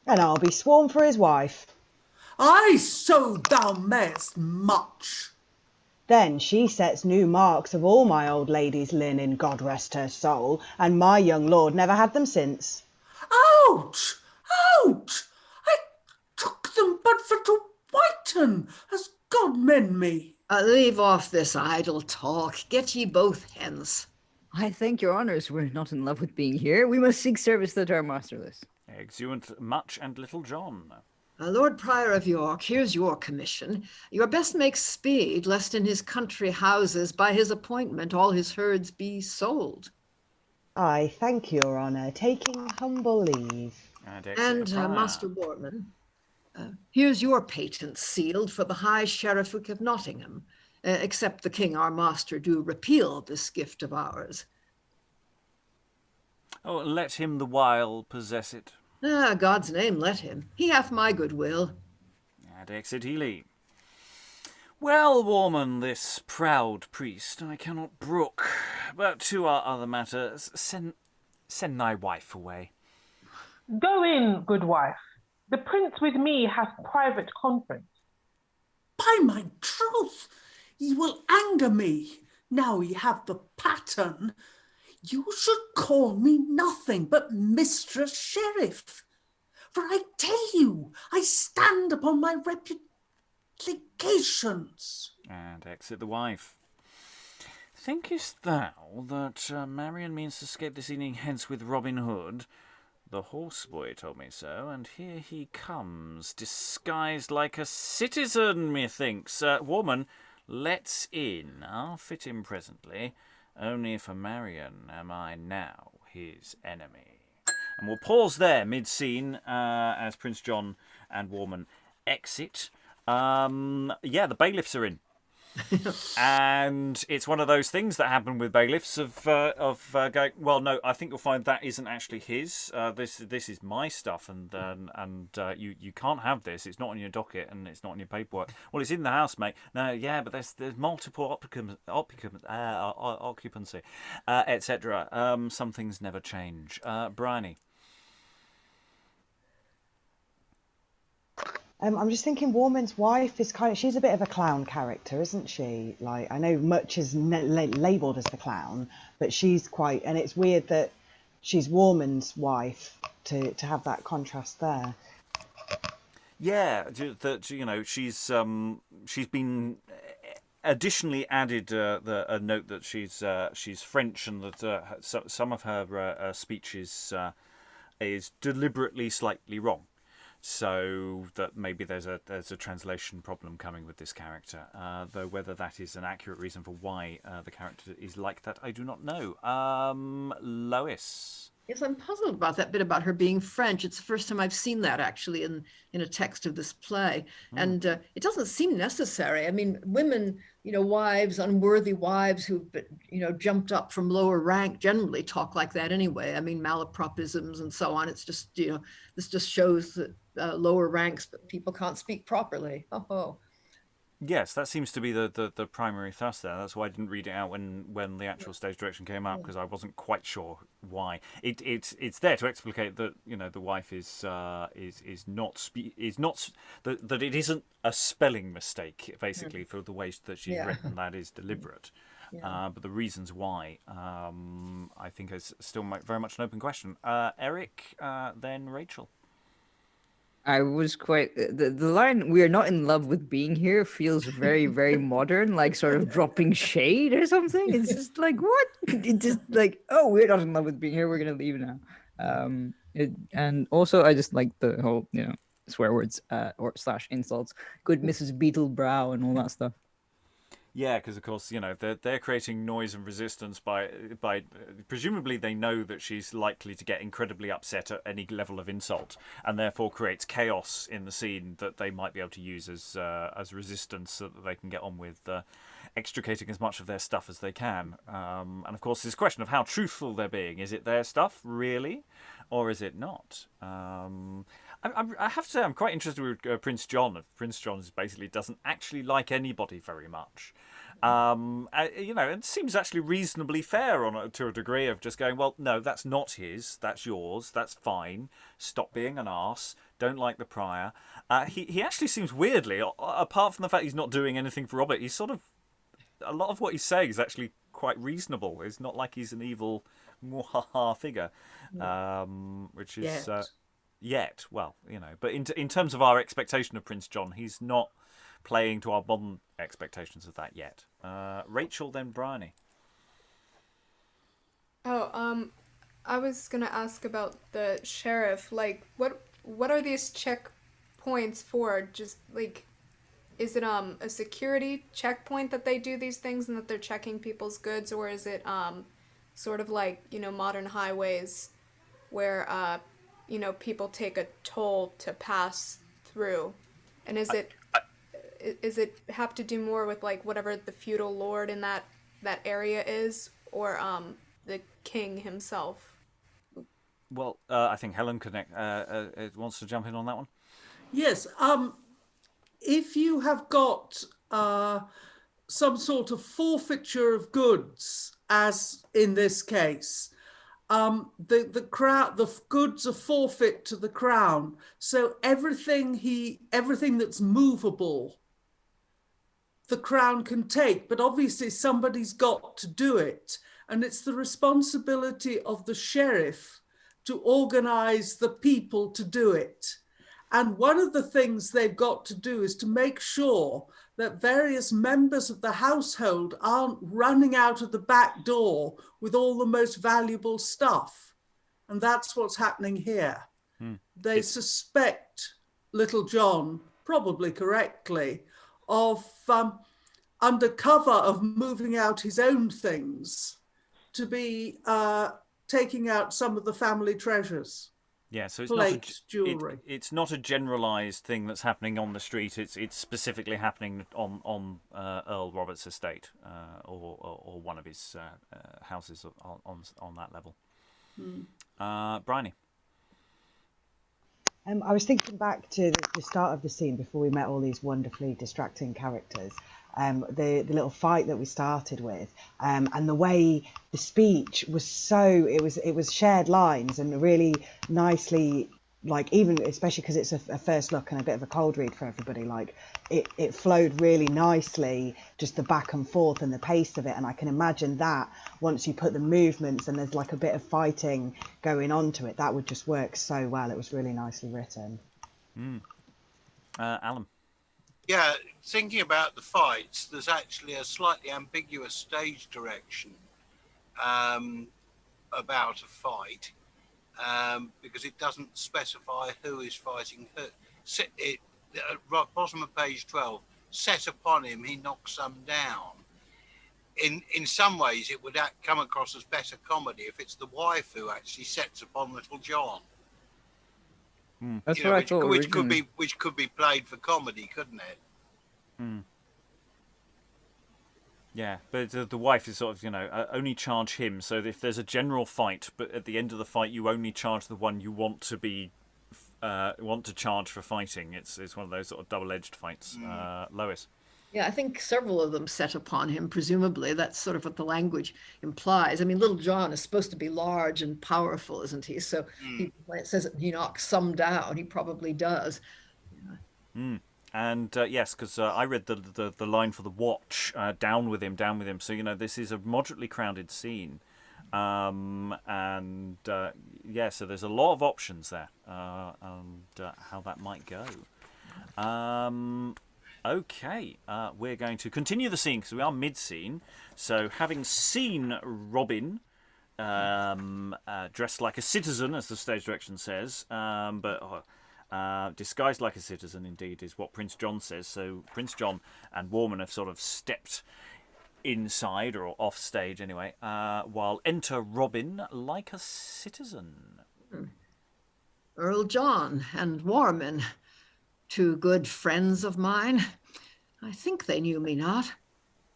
And I'll be sworn for his wife. Ay, so thou mayest, Much. Then she sets new marks of all my old lady's linen, God rest her soul, and my young lord never had them since. Ouch! I took them but for to whiten, as God mend me. Leave off this idle talk. Get ye both hence. I thank your honours, we're not in love with being here. We must seek service that are masterless. Exeunt Much and Little John. Lord Prior of York, here's your commission. Your best make speed, lest in his country houses by his appointment all his herds be sold. I thank your honour, taking humble leave. And Master Warman, here's your patent sealed for the High Sheriffwick of Nottingham, except the king our master do repeal this gift of ours. Oh, let him the while possess it. God's name let him. He hath my good will. And exit Ely. Well, Warman, this proud priest I cannot brook. But to our other matters, send thy wife away. Go in, good wife. The prince with me hath private conference. By my troth, ye will anger me. Now ye have the pattern. You should call me nothing but Mistress Sheriff. For I tell you, I stand upon my reputation. supplications. And exit the wife. Thinkest thou that Marian means to escape this evening hence with Robin Hood? The horseboy told me so, and here he comes, disguised like a citizen, methinks. Warman, let's in. I'll fit him presently. Only for Marian am I now his enemy. And we'll pause there, mid-scene, as Prince John and Warman exit. The bailiffs are in. And it's one of those things that happen with bailiffs of going, well, no, I think you'll find that isn't actually his. This is my stuff, and you can't have this. It's not on your docket, and it's not on your paperwork. Well, it's in the house, mate. No, yeah, but there's multiple occupancy, etc. Some things never change. Briony. I'm just thinking Warman's wife is she's a bit of a clown character, isn't she? Like, I know much is labelled as the clown, but she's quite, and it's weird that she's Warman's wife to have that contrast there. Yeah, that she's been additionally added a note that she's French, and that some of her speech is deliberately slightly wrong. So that maybe there's a translation problem coming with this character. Though whether that is an accurate reason for why the character is like that, I do not know. Lois. Yes, I'm puzzled about that bit about her being French. It's the first time I've seen that actually in a text of this play. And it doesn't seem necessary. I mean, women, wives, unworthy wives who've been, jumped up from lower rank generally talk like that anyway. I mean, malapropisms and so on. It's just, this just shows that lower ranks, but people can't speak properly. Oh. Yes, that seems to be the primary thrust there. That's why I didn't read it out when the actual stage direction came out, because I wasn't quite sure why. It's there to explicate that the wife is not that it isn't a spelling mistake basically for the way that she's written. That is deliberate. But the reasons why, I think, is still very much an open question. Eric, then Rachael. I was quite the line "We are not in love with being here" feels very, very modern, like sort of dropping shade or something. It's just like, what? It's just like, oh, we're not in love with being here. We're gonna leave now. And also, I just like the whole swear words or / insults. Good Mrs. Beetlebrow and all that stuff. Yeah, because of course, they're creating noise and resistance by presumably they know that she's likely to get incredibly upset at any level of insult, and therefore creates chaos in the scene that they might be able to use as resistance, so that they can get on with extricating as much of their stuff as they can. And of course, this question of how truthful they're being. Is it their stuff, really? Or is it not? I have to say I'm quite interested with Prince John. Prince John basically doesn't actually like anybody very much. It seems actually reasonably fair to a degree of just going, well, no, that's not his, that's yours, that's fine. Stop being an arse. Don't like the prior. He actually seems weirdly, apart from the fact he's not doing anything for Robert, he's sort of, a lot of what he's saying is actually quite reasonable. It's not like he's an evil figure, which is... Yet, well, but in terms of our expectation of Prince John, he's not playing to our modern expectations of that yet. Rachael, then Briony. I was gonna ask about the sheriff. Like, what are these checkpoints for? Just like, is it a security checkpoint that they do these things and that they're checking people's goods, or is it sort of like modern highways where people take a toll to pass through? And is it have to do more with like whatever the feudal lord in that area is, or the king himself? Well, I think Helen wants to jump in on that one. Yes. If you have got some sort of forfeiture of goods, as in this case, the goods are forfeit to the crown. So everything that's movable, the crown can take. But obviously somebody's got to do it, and it's the responsibility of the sheriff to organise the people to do it. And one of the things they've got to do is to make sure that various members of the household aren't running out of the back door with all the most valuable stuff. And that's what's happening here. They suspect little John, probably correctly, of under cover of moving out his own things to be taking out some of the family treasures. Yeah, so it's Plate, jewellery. It's not a generalised thing that's happening on the street. It's specifically happening on Earl Robert's estate or one of his houses on that level. Briony. I was thinking back to the start of the scene before we met all these wonderfully distracting characters. The little fight that we started with, and the way the speech was it was shared lines and really nicely, like, even especially because it's a first look and a bit of a cold read for everybody, like it flowed really nicely, just the back and forth and the pace of it. And I can imagine that once you put the movements and there's like a bit of fighting going on to it, that would just work so well. It was really nicely written. Alan. Yeah, thinking about the fights, there's actually a slightly ambiguous stage direction about a fight because it doesn't specify who is fighting who. At bottom of page 12, set upon him, he knocks some down. In some ways, it would come across as better comedy if it's the wife who actually sets upon little John. That's what I thought. Which could be played for comedy, couldn't it? Yeah, but the wife is sort of, only charge him. So if there's a general fight, but at the end of the fight you only charge the one you want to charge for fighting. It's one of those sort of double-edged fights. Lois. Yeah, I think several of them set upon him, presumably. That's sort of what the language implies. I mean, little John is supposed to be large and powerful, isn't he? So when it says that he knocks some down, he probably does. And yes, because I read the line for the watch, down with him. So, this is a moderately crowded scene. So there's a lot of options there and how that might go. Okay, we're going to continue the scene because we are mid-scene. So having seen Robin dressed like a citizen, as the stage direction says, but disguised like a citizen, indeed, is what Prince John says. So Prince John and Warman have sort of stepped inside, or off stage anyway, while enter Robin like a citizen. Earl John and Warman, two good friends of mine. I think they knew me not.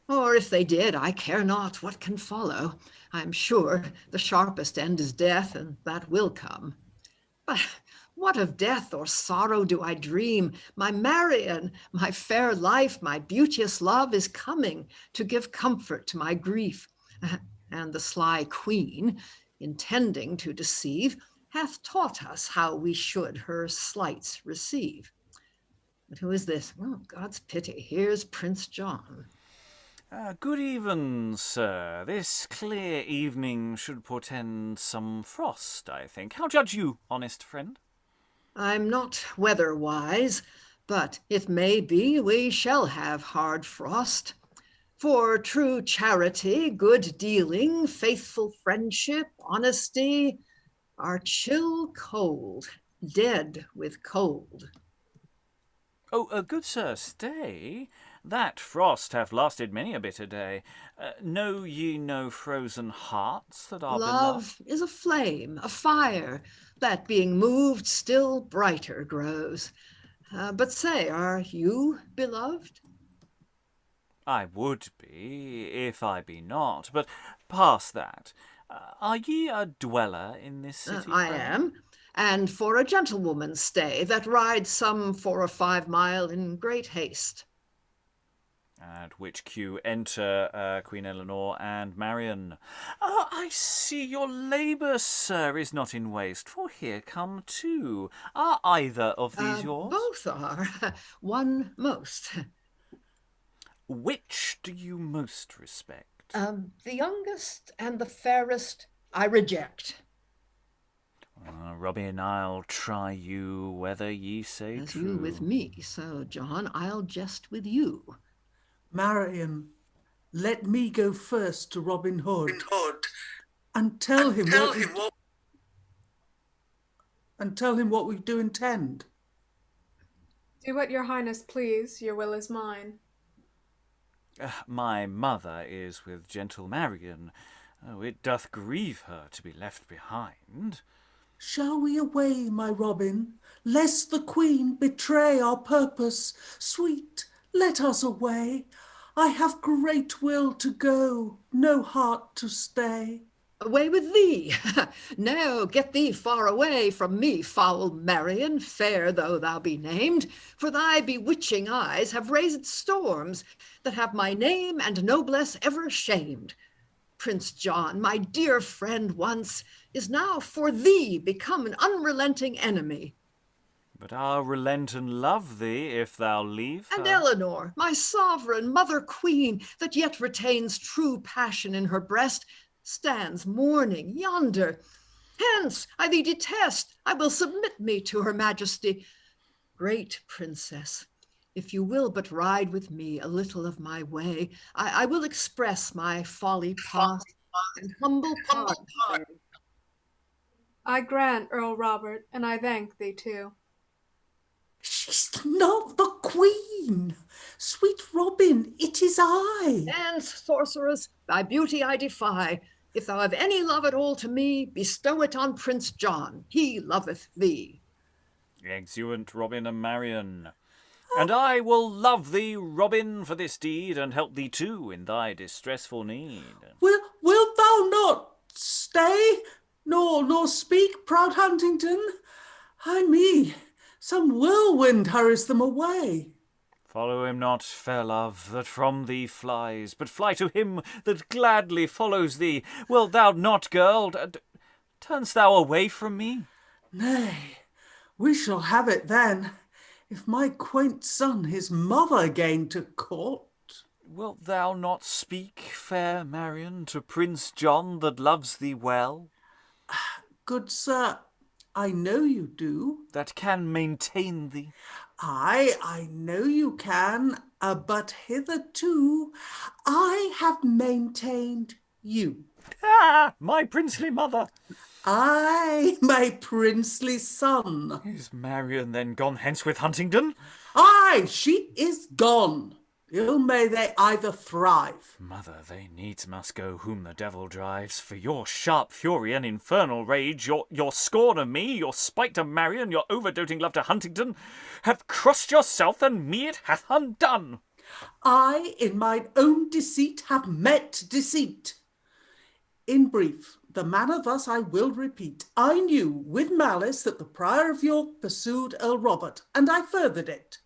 Or if they did, I care not what can follow. I'm sure the sharpest end is death, and that will come. But what of death or sorrow do I dream? My Marian, my fair life, my beauteous love is coming to give comfort to my grief. And the sly queen, intending to deceive, hath taught us how we should her slights receive. But who is this? Oh, God's pity, here's Prince John. Good even, sir. This clear evening should portend some frost, I think. How judge you, honest friend? I'm not weather-wise, but it may be we shall have hard frost. For true charity, good dealing, faithful friendship, honesty, are chill cold, dead with cold. Oh, good sir, stay. That frost hath lasted many a bitter day. Know ye no frozen hearts that are Love beloved? is a flame, a fire, that being moved still brighter grows. But say, are you beloved? I would be, if I be not. But past that, are ye a dweller in this city? I am. And for a gentlewoman's stay that rides some 4 or 5 mile in great haste. At which cue enter Queen Elinor and Marian. Oh, I see your labour, sir, is not in waste, for here come two. Are either of these yours? Both are. One most. Which do you most respect? The youngest and the fairest I reject. Robin, I'll try you whether ye say As true. you with me, so, John, I'll jest with you. Marian, let me go first to Robin Hood and tell him what we do intend. Do what your highness please, your will is mine. My mother is with gentle Marian. Oh, it doth grieve her to be left behind. Shall we away, my Robin, lest the Queen betray our purpose? Sweet, let us away. I have great will to go, no heart to stay. Away with thee! No, get thee far away from me, foul Marian, fair though thou be named, for thy bewitching eyes have raised storms that have my name and noblesse ever shamed. Prince John, my dear friend once, is now for thee become an unrelenting enemy. But I'll relent and love thee if thou leave her. And Elinor, my sovereign mother queen, that yet retains true passion in her breast, stands mourning yonder. Hence, I thee detest. I will submit me to her majesty. Great princess, if you will but ride with me a little of my way, I will express my folly past and humble pardon. I grant, Earl Robert, and I thank thee too. She's not the Queen. Sweet Robin, it is I. And, sorceress, thy beauty I defy. If thou have any love at all to me, bestow it on Prince John. He loveth thee. Exeunt Robin and Marian. And I will love thee, Robin, for this deed, and help thee too in thy distressful need. Wilt thou not stay, nor speak, proud Huntington? Ay me, some whirlwind hurries them away. Follow him not, fair love, that from thee flies, but fly to him that gladly follows thee. Wilt thou not, girl? Turn'st thou away from me? Nay, we shall have it then, if my quaint son his mother gain to court. Wilt thou not speak, fair Marian, to Prince John that loves thee well? Good sir, I know you do. That can maintain thee. Aye, I know you can, but hitherto I have maintained you. Ah, my princely mother! Aye, my princely son. Is Marian then gone hence with Huntington? Aye, she is gone. Ill may they either thrive. Mother, they needs must go whom the devil drives. For your sharp fury and infernal rage, your scorn of me, your spite to Marian, your overdoting love to Huntington, hath crossed yourself, and me it hath undone. I in mine own deceit have met deceit. In brief, the manner thus I will repeat. I knew with malice that the Prior of York pursued Earl Robert, and I furthered it.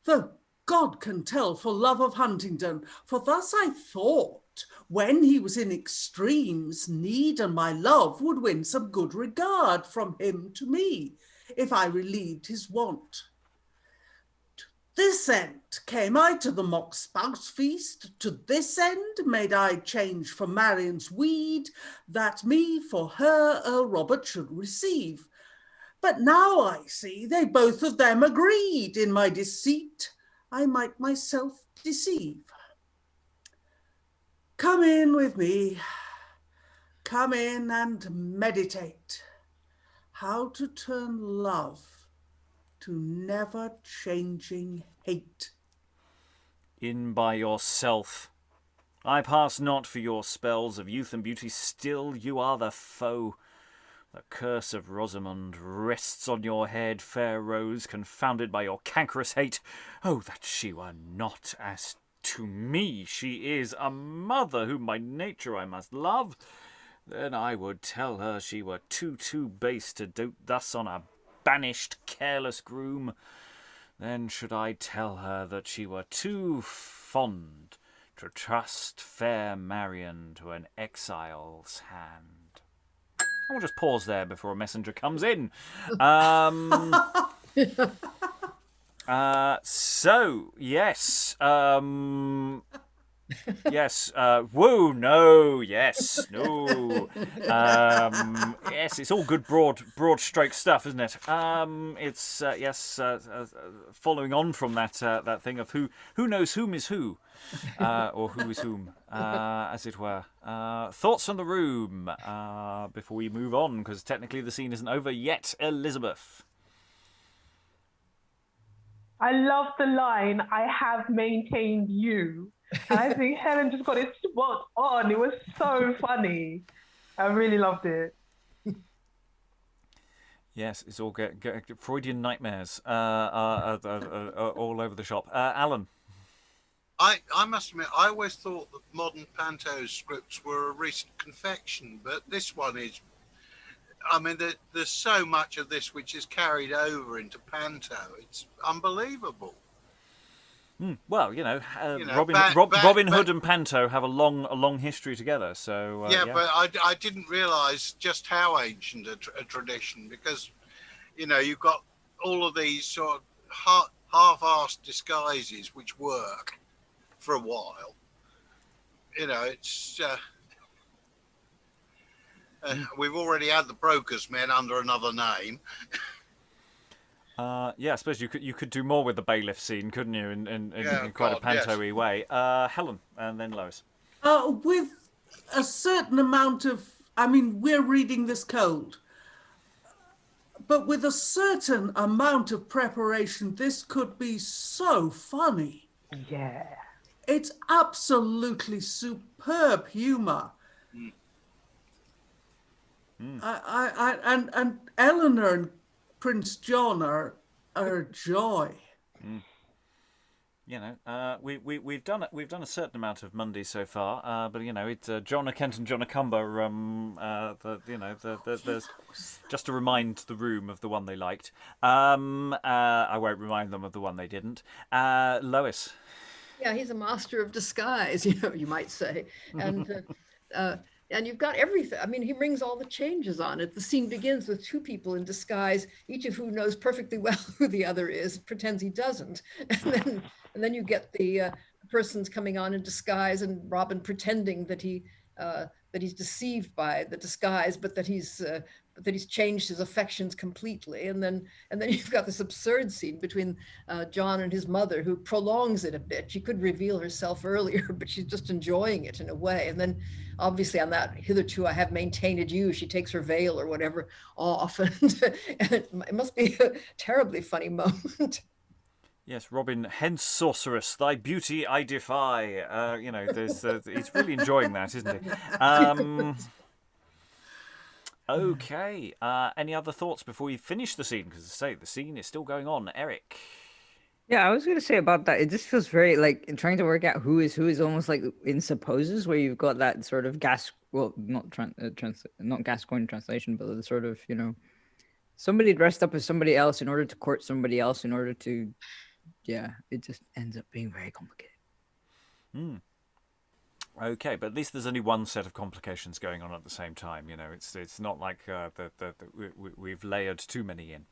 Though God can tell for love of Huntington, for thus I thought, when he was in extremes, need and my love would win some good regard from him to me, if I relieved his want. To this end came I to the mock spouse feast, to this end made I change for Marian's weed, that me for her Earl Robert should receive. But now I see they both of them agreed in my deceit. I might myself deceive. Come in with me. Come in and meditate how to turn love to never-changing hate. In by yourself. I pass not for your spells of youth and beauty. Still you are the foe. The curse of Rosamond rests on your head, fair rose, confounded by your cankerous hate. Oh, that she were not as to me she is, a mother whom by nature I must love. Then I would tell her she were too base to dote thus on a banished, careless groom. Then should I tell her that she were too fond to trust fair Marian to an exile's hand. I'll just pause there before a messenger comes in. So, yes. Yes. Whoa. No. Yes. No. Yes. It's all good broad stroke stuff, isn't it? It's yes. Following on from that thing of who knows whom is who, or who is whom, as it were. Thoughts from the room before we move on, because technically the scene isn't over yet. Elizabeth. I love the line, "I have maintained you." And I think Helen just got it spot on. It was so funny. I really loved it. Yes, it's all Freudian nightmares all over the shop. Alan. I must admit, I always thought that modern panto scripts were a recent confection, but this one is. I mean, there's so much of this which is carried over into panto. It's unbelievable. Well, Robin Hood and panto have a long history together. So but I didn't realise just how ancient a tradition, because you've got all of these sort of half-assed disguises which work for a while. It's. We've already had the Brokers Men under another name. I suppose you could do more with the bailiff scene, couldn't you? In quite a panto-y way. Helen, and then Lois. With a certain amount of, we're reading this cold, but with a certain amount of preparation, this could be so funny. Yeah. It's absolutely superb humour. And Elinor and Prince John are a joy. We've done a certain amount of Munday so far, but it's John a Kent and John a Cumber. There's just to remind the room of the one they liked. I won't remind them of the one they didn't. Lois. Yeah, he's a master of disguise, you might say, and you've got everything. I mean, he brings all the changes on it. The scene begins with two people in disguise, each of who knows perfectly well who the other is, pretends he doesn't. And then you get the persons coming on in disguise, and Robin pretending that he's deceived by the disguise, but that he's changed his affections completely. And then you've got this absurd scene between John and his mother, who prolongs it a bit. She could reveal herself earlier, but she's just enjoying it in a way. And then obviously on that "hitherto I have maintained you," she takes her veil or whatever off, and it must be a terribly funny moment. Yes, Robin, hence sorceress, thy beauty I defy. He's really enjoying that, isn't he? Okay. Any other thoughts before we finish the scene? Because, as I say, the scene is still going on. Eric. Yeah, I was going to say about that. It just feels very like trying to work out who is almost like in supposes, where you've got that sort of not Gascoigne translation, but the sort of somebody dressed up as somebody else in order to court somebody else in order to, it just ends up being very complicated. Okay, but at least there's only one set of complications going on at the same time. It's not like we've layered too many in.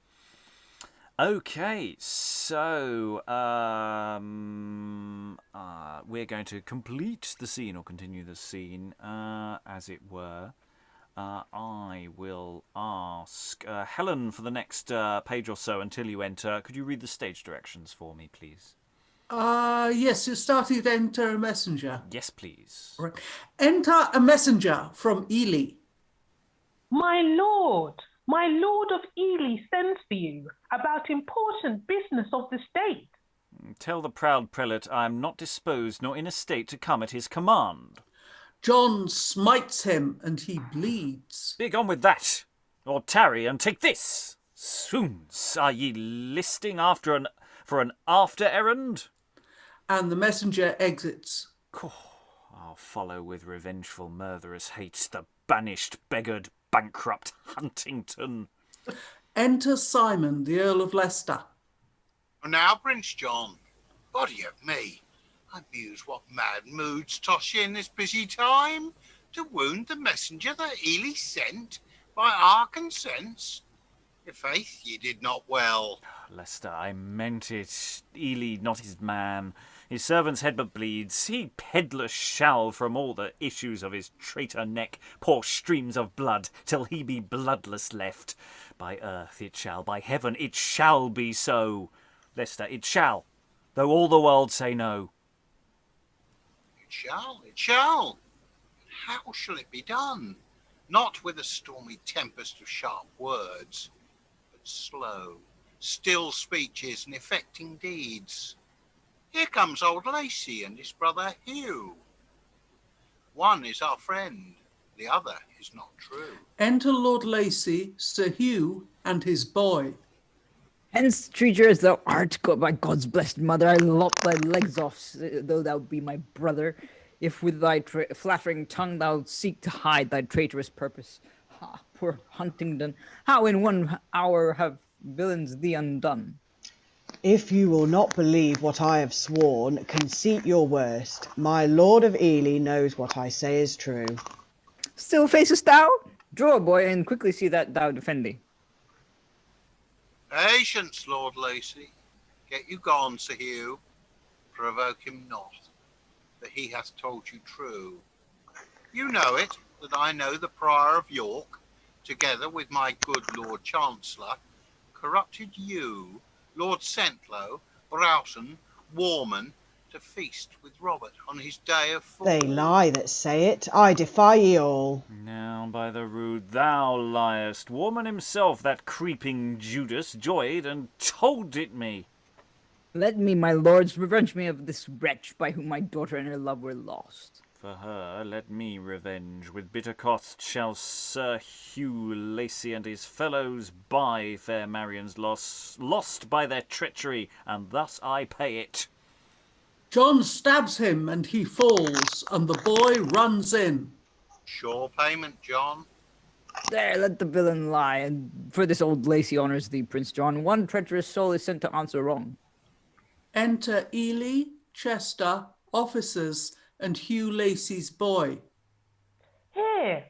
Okay, so we're going to complete the scene or continue the scene, as it were. I will ask Helen for the next page or so until you enter. Could you read the stage directions for me, please? Yes, you're starting to enter a messenger. Yes, please. Right. Enter a messenger from Ely. My lord of Ely sends for you about important business of the state. Tell the proud prelate I am not disposed nor in a state to come at his command. John smites him and he bleeds. Begone with that, or tarry and take this. Swoons, are ye listing for an after errand? And the messenger exits. I'll follow with revengeful murderous hates the banished, beggared, bankrupt Huntington. Enter Simon, the Earl of Leicester. Now, Prince John, body of me, I muse what mad moods toss you in this busy time, to wound the messenger that Ely sent by our consents. I' faith ye did not well. Leicester, I meant it. Ely, not his man. His servant's head but bleeds. He peddless shall from all the issues of his traitor neck pour streams of blood, till he be bloodless left. By earth it shall, by heaven it shall be so. Leicester, it shall, though all the world say no. It shall, it shall. How shall it be done? Not with a stormy tempest of sharp words, but slow, still speeches and effecting deeds. Here comes old Lacy and his brother Hugh. One is our friend, the other is not true. Enter Lord Lacy, Sir Hugh, and his boy. Hence, treacher as thou art, by God's blessed mother, I lop thy legs off, though thou be my brother, if with thy flattering tongue thou seek to hide thy traitorous purpose. Ha, poor Huntington, how in 1 hour have villains thee undone? If you will not believe what I have sworn, conceit your worst. My Lord of Ely knows what I say is true. Still facest thou? Draw, boy, and quickly see that thou defend thee. Patience, Lord Lacy. Get you gone, Sir Hugh. Provoke him not, that he hath told you true. You know it, that I know the Prior of York, together with my good Lord Chancellor, corrupted you, Lord Sentlow, Broughton, Warman, to feast with Robert on his day of fall. They lie that say it. I defy ye all. Now, by the rood, thou liest. Warman himself, that creeping Judas, joyed and told it me. Let me, my lords, revenge me of this wretch by whom my daughter and her love were lost. For her let me revenge. With bitter cost shall Sir Hugh Lacy and his fellows buy fair Marian's loss, lost by their treachery, and thus I pay it. John stabs him and he falls, and the boy runs in. Sure payment, John. There, let the villain lie, and for this old Lacy honours thee, Prince John. One treacherous soul is sent to answer wrong. Enter Ely, Chester, officers, and Hugh Lacy's boy. Here,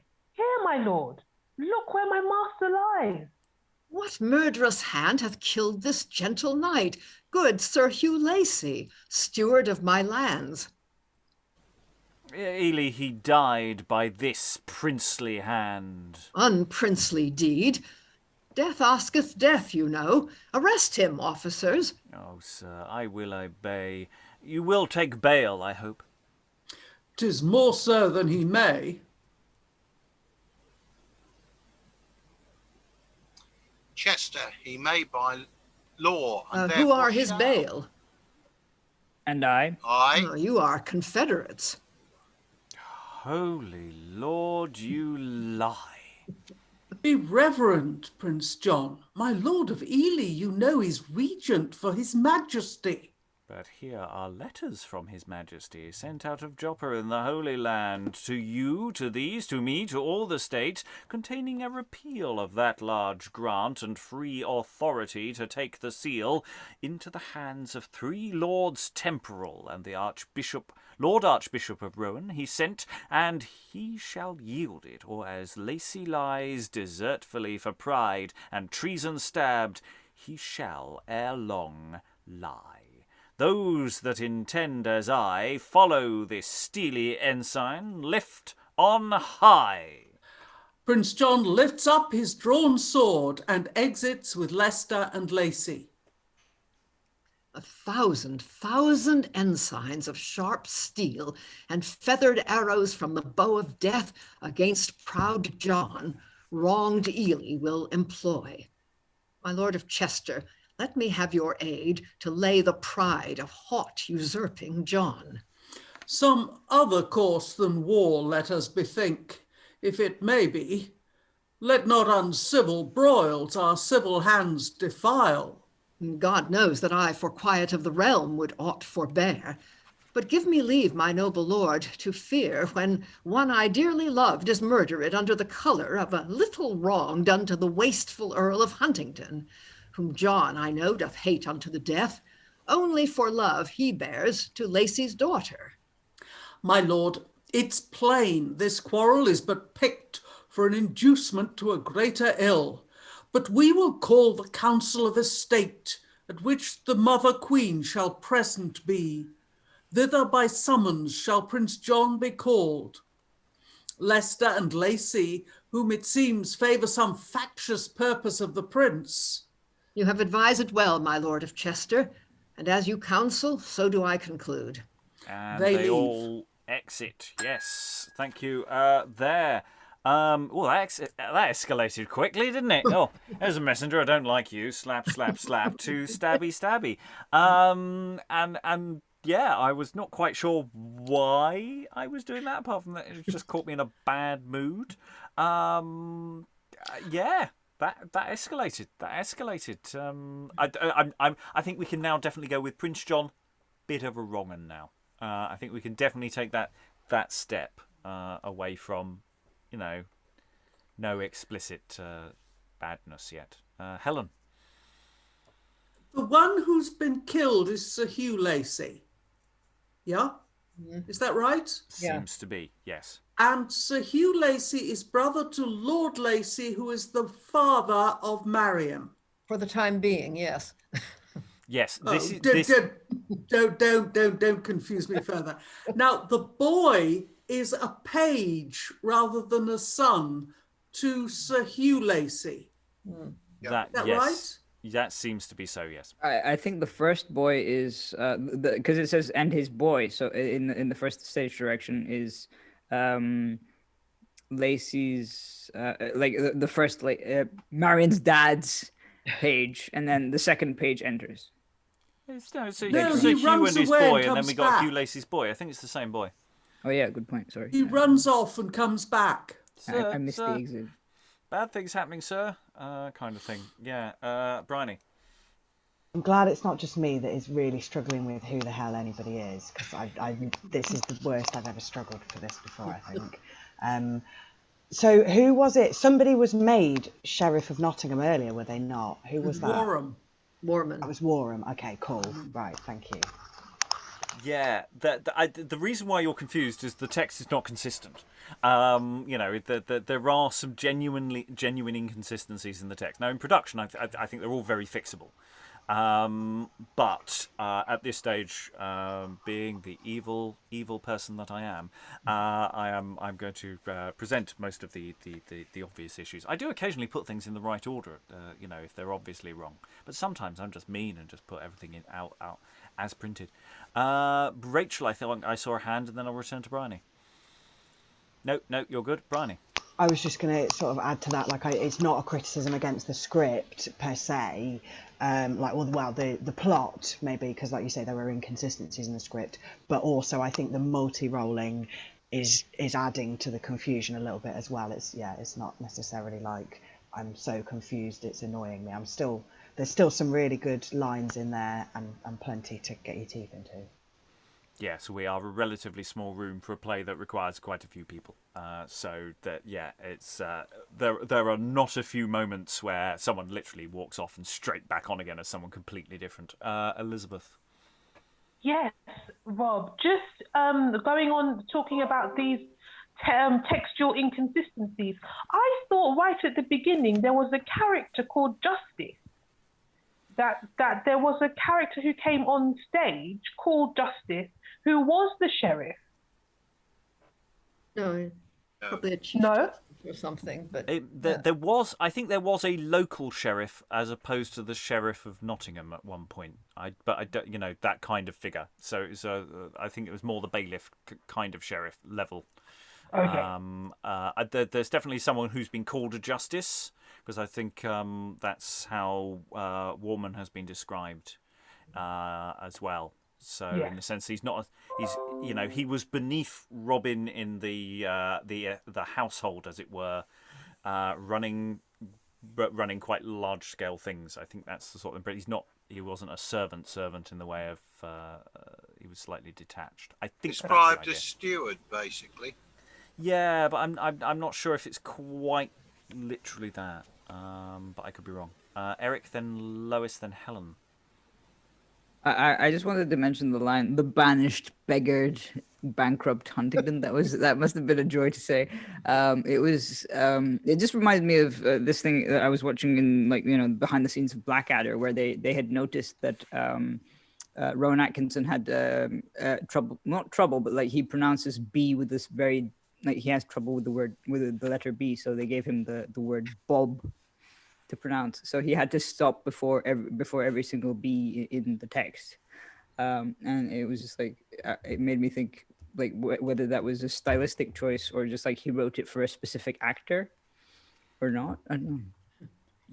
my lord. Look where my master lies. What murderous hand hath killed this gentle knight, good Sir Hugh Lacy, steward of my lands? Ely, he died by this princely hand. Unprincely deed. Death asketh death, you know. Arrest him, officers. Oh, sir, I will obey. You will take bail, I hope. 'Tis more so than he may. Chester, he may by law. And Who are his shall. bail? And I? I. You are confederates. Holy Lord, you lie. Be reverent, Prince John. My Lord of Ely, you know, is regent for his majesty. But here are letters from his majesty, sent out of Joppa in the Holy Land, to you, to these, to me, to all the state, containing a repeal of that large grant and free authority to take the seal into the hands of 3 lords temporal and the Lord Archbishop of Rouen he sent, and he shall yield it, or as Lacy lies desertfully for pride and treason stabbed, he shall ere long lie. Those that intend as I follow this steely ensign lift on high. Prince John lifts up his drawn sword and exits with Leicester and Lacy. 1,000 ensigns of sharp steel and feathered arrows from the bow of death against proud John, wronged Ely will employ. My Lord of Chester, let me have your aid to lay the pride of hot usurping John. Some other course than war let us bethink, if it may be. Let not uncivil broils our civil hands defile. God knows that I for quiet of the realm would aught forbear. But give me leave, my noble lord, to fear when one I dearly loved is murdered under the colour of a little wrong done to the wasteful Earl of Huntington, whom John, I know, doth hate unto the death, only for love he bears to Lacy's daughter. My lord, it's plain this quarrel is but picked for an inducement to a greater ill, but we will call the council of estate, at which the mother queen shall present be, Thither by summons shall Prince John be called. Leicester and Lacy, whom it seems favour some factious purpose of the prince. You have advised well, my lord of Chester, and as you counsel, so do I conclude. And They they leave. all exit. Yes, thank you. There. Well, that escalated quickly, didn't it? Oh, there's a messenger. I don't like you. Slap, slap, slap. To stabby, stabby. And yeah, I was not quite sure why I was doing that. Apart from that, it just caught me in a bad mood. Yeah. That escalated. That escalated. I think we can now definitely go with Prince John. Bit of a wrong 'un now. I think we can definitely take that step away from, no explicit badness yet. Helen. The one who's been killed is Sir Hugh Lacy. Yeah? Is that right? Seems to be, yes. And Sir Hugh Lacy is brother to Lord Lacy, who is the father of Marian. For the time being, yes. Yes, Don't confuse me further. Now, the boy is a page rather than a son to Sir Hugh Lacy. That Is that yes, right? that seems to be so. Yes. I think the first boy is because it says "and his boy," so in the first stage direction is Lacy's like the first Marian's dad's page, and then the second page enters. So No, Hugh he runs and his away boy, and and then comes we got back. Hugh Lacy's boy. I think it's the same boy. Oh yeah, good point. Sorry, He runs off and comes back. I missed the exit. Bad things happening, sir. Kind of thing. Yeah. Briony. I'm glad it's not just me that is really struggling with who the hell anybody is, because this is the worst I've ever struggled for this before, I think. So who was it? Somebody was made Sheriff of Nottingham earlier, were they not? Who was that? Warman. That was Warman. Okay, cool. Right, thank you. Yeah, the reason why you're confused is the text is not consistent. There are some genuine inconsistencies in the text. Now, in production, I think they're all very fixable. But at this stage, being the evil person that I am, I'm going to present most of the obvious issues. I do occasionally put things in the right order, if they're obviously wrong. But sometimes I'm just mean and just put everything out as printed. Rachael, I think I saw a hand, and then I'll return to Briony. No, you're good, Briony. I was just going to sort of add to that, it's not a criticism against the script per se, the plot maybe, because like you say, there were inconsistencies in the script, but also I think the multi-rolling is adding to the confusion a little bit as well. It's not necessarily like I'm so confused it's annoying me. There's still some really good lines in there and plenty to get your teeth into. Yeah, so we are a relatively small room for a play that requires quite a few people. It's there are not a few moments where someone literally walks off and straight back on again as someone completely different. Elizabeth. Yes, Rob. Just going on talking about these textual inconsistencies. I thought right at the beginning there was a character called Justice. That there was a character who came on stage called Justice, who was the sheriff. No, probably a chief No? or something. But there was a local sheriff as opposed to the sheriff of Nottingham at one point. That kind of figure. So I think it was more the bailiff kind of sheriff level. Okay. There's definitely someone who's been called a justice, because I think that's how Warman has been described as well. So in the sense he was beneath Robin in the household, as it were, running quite large scale things. I think that's the sort of. But he wasn't a servant in the way of. He was slightly detached. I think described as steward, basically. Yeah, but I'm not sure if it's quite literally that. But I could be wrong. Eric, then Lois, then Helen. I just wanted to mention the line, the banished, beggared, bankrupt Huntington. That must have been a joy to say. It just reminded me of this thing that I was watching in behind the scenes of Blackadder, where they had noticed that Rowan Atkinson had trouble, not trouble, but like he pronounces B with this very, like he has trouble with the letter B. So they gave him the word Bob to pronounce. So he had to stop before every single B in the text. And it was just like, it made me think like whether that was a stylistic choice or just like he wrote it for a specific actor or not. I don't know.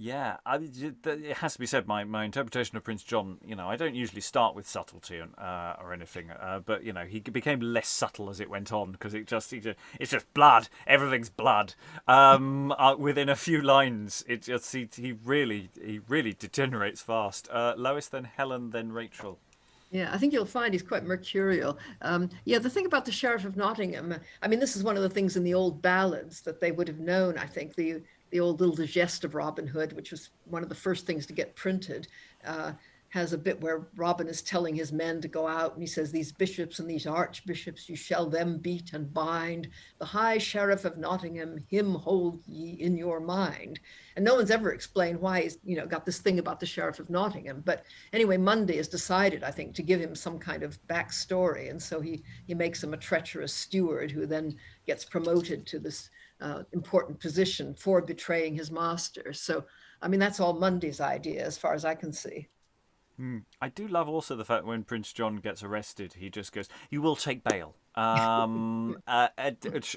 Yeah, it has to be said, my interpretation of Prince John, I don't usually start with subtlety or anything, but, he became less subtle as it went on because it's just blood. Everything's blood. Within a few lines, it just he really degenerates fast. Lois, then Helen, then Rachael. Yeah, I think you'll find he's quite mercurial. The thing about the Sheriff of Nottingham, I mean, this is one of the things in the old ballads that they would have known, I think, the old little digest of Robin Hood, which was one of the first things to get printed, has a bit where Robin is telling his men to go out, and he says, "These bishops and these archbishops, you shall them beat and bind. The high Sheriff of Nottingham, him hold ye in your mind." And no one's ever explained why he's, got this thing about the Sheriff of Nottingham. But anyway, Munday has decided, I think, to give him some kind of backstory. And so he makes him a treacherous steward who then gets promoted to this important position for betraying his master. So, I mean, that's all Munday's idea as far as I can see. I do love also the fact when Prince John gets arrested, he just goes, "You will take bail." And it's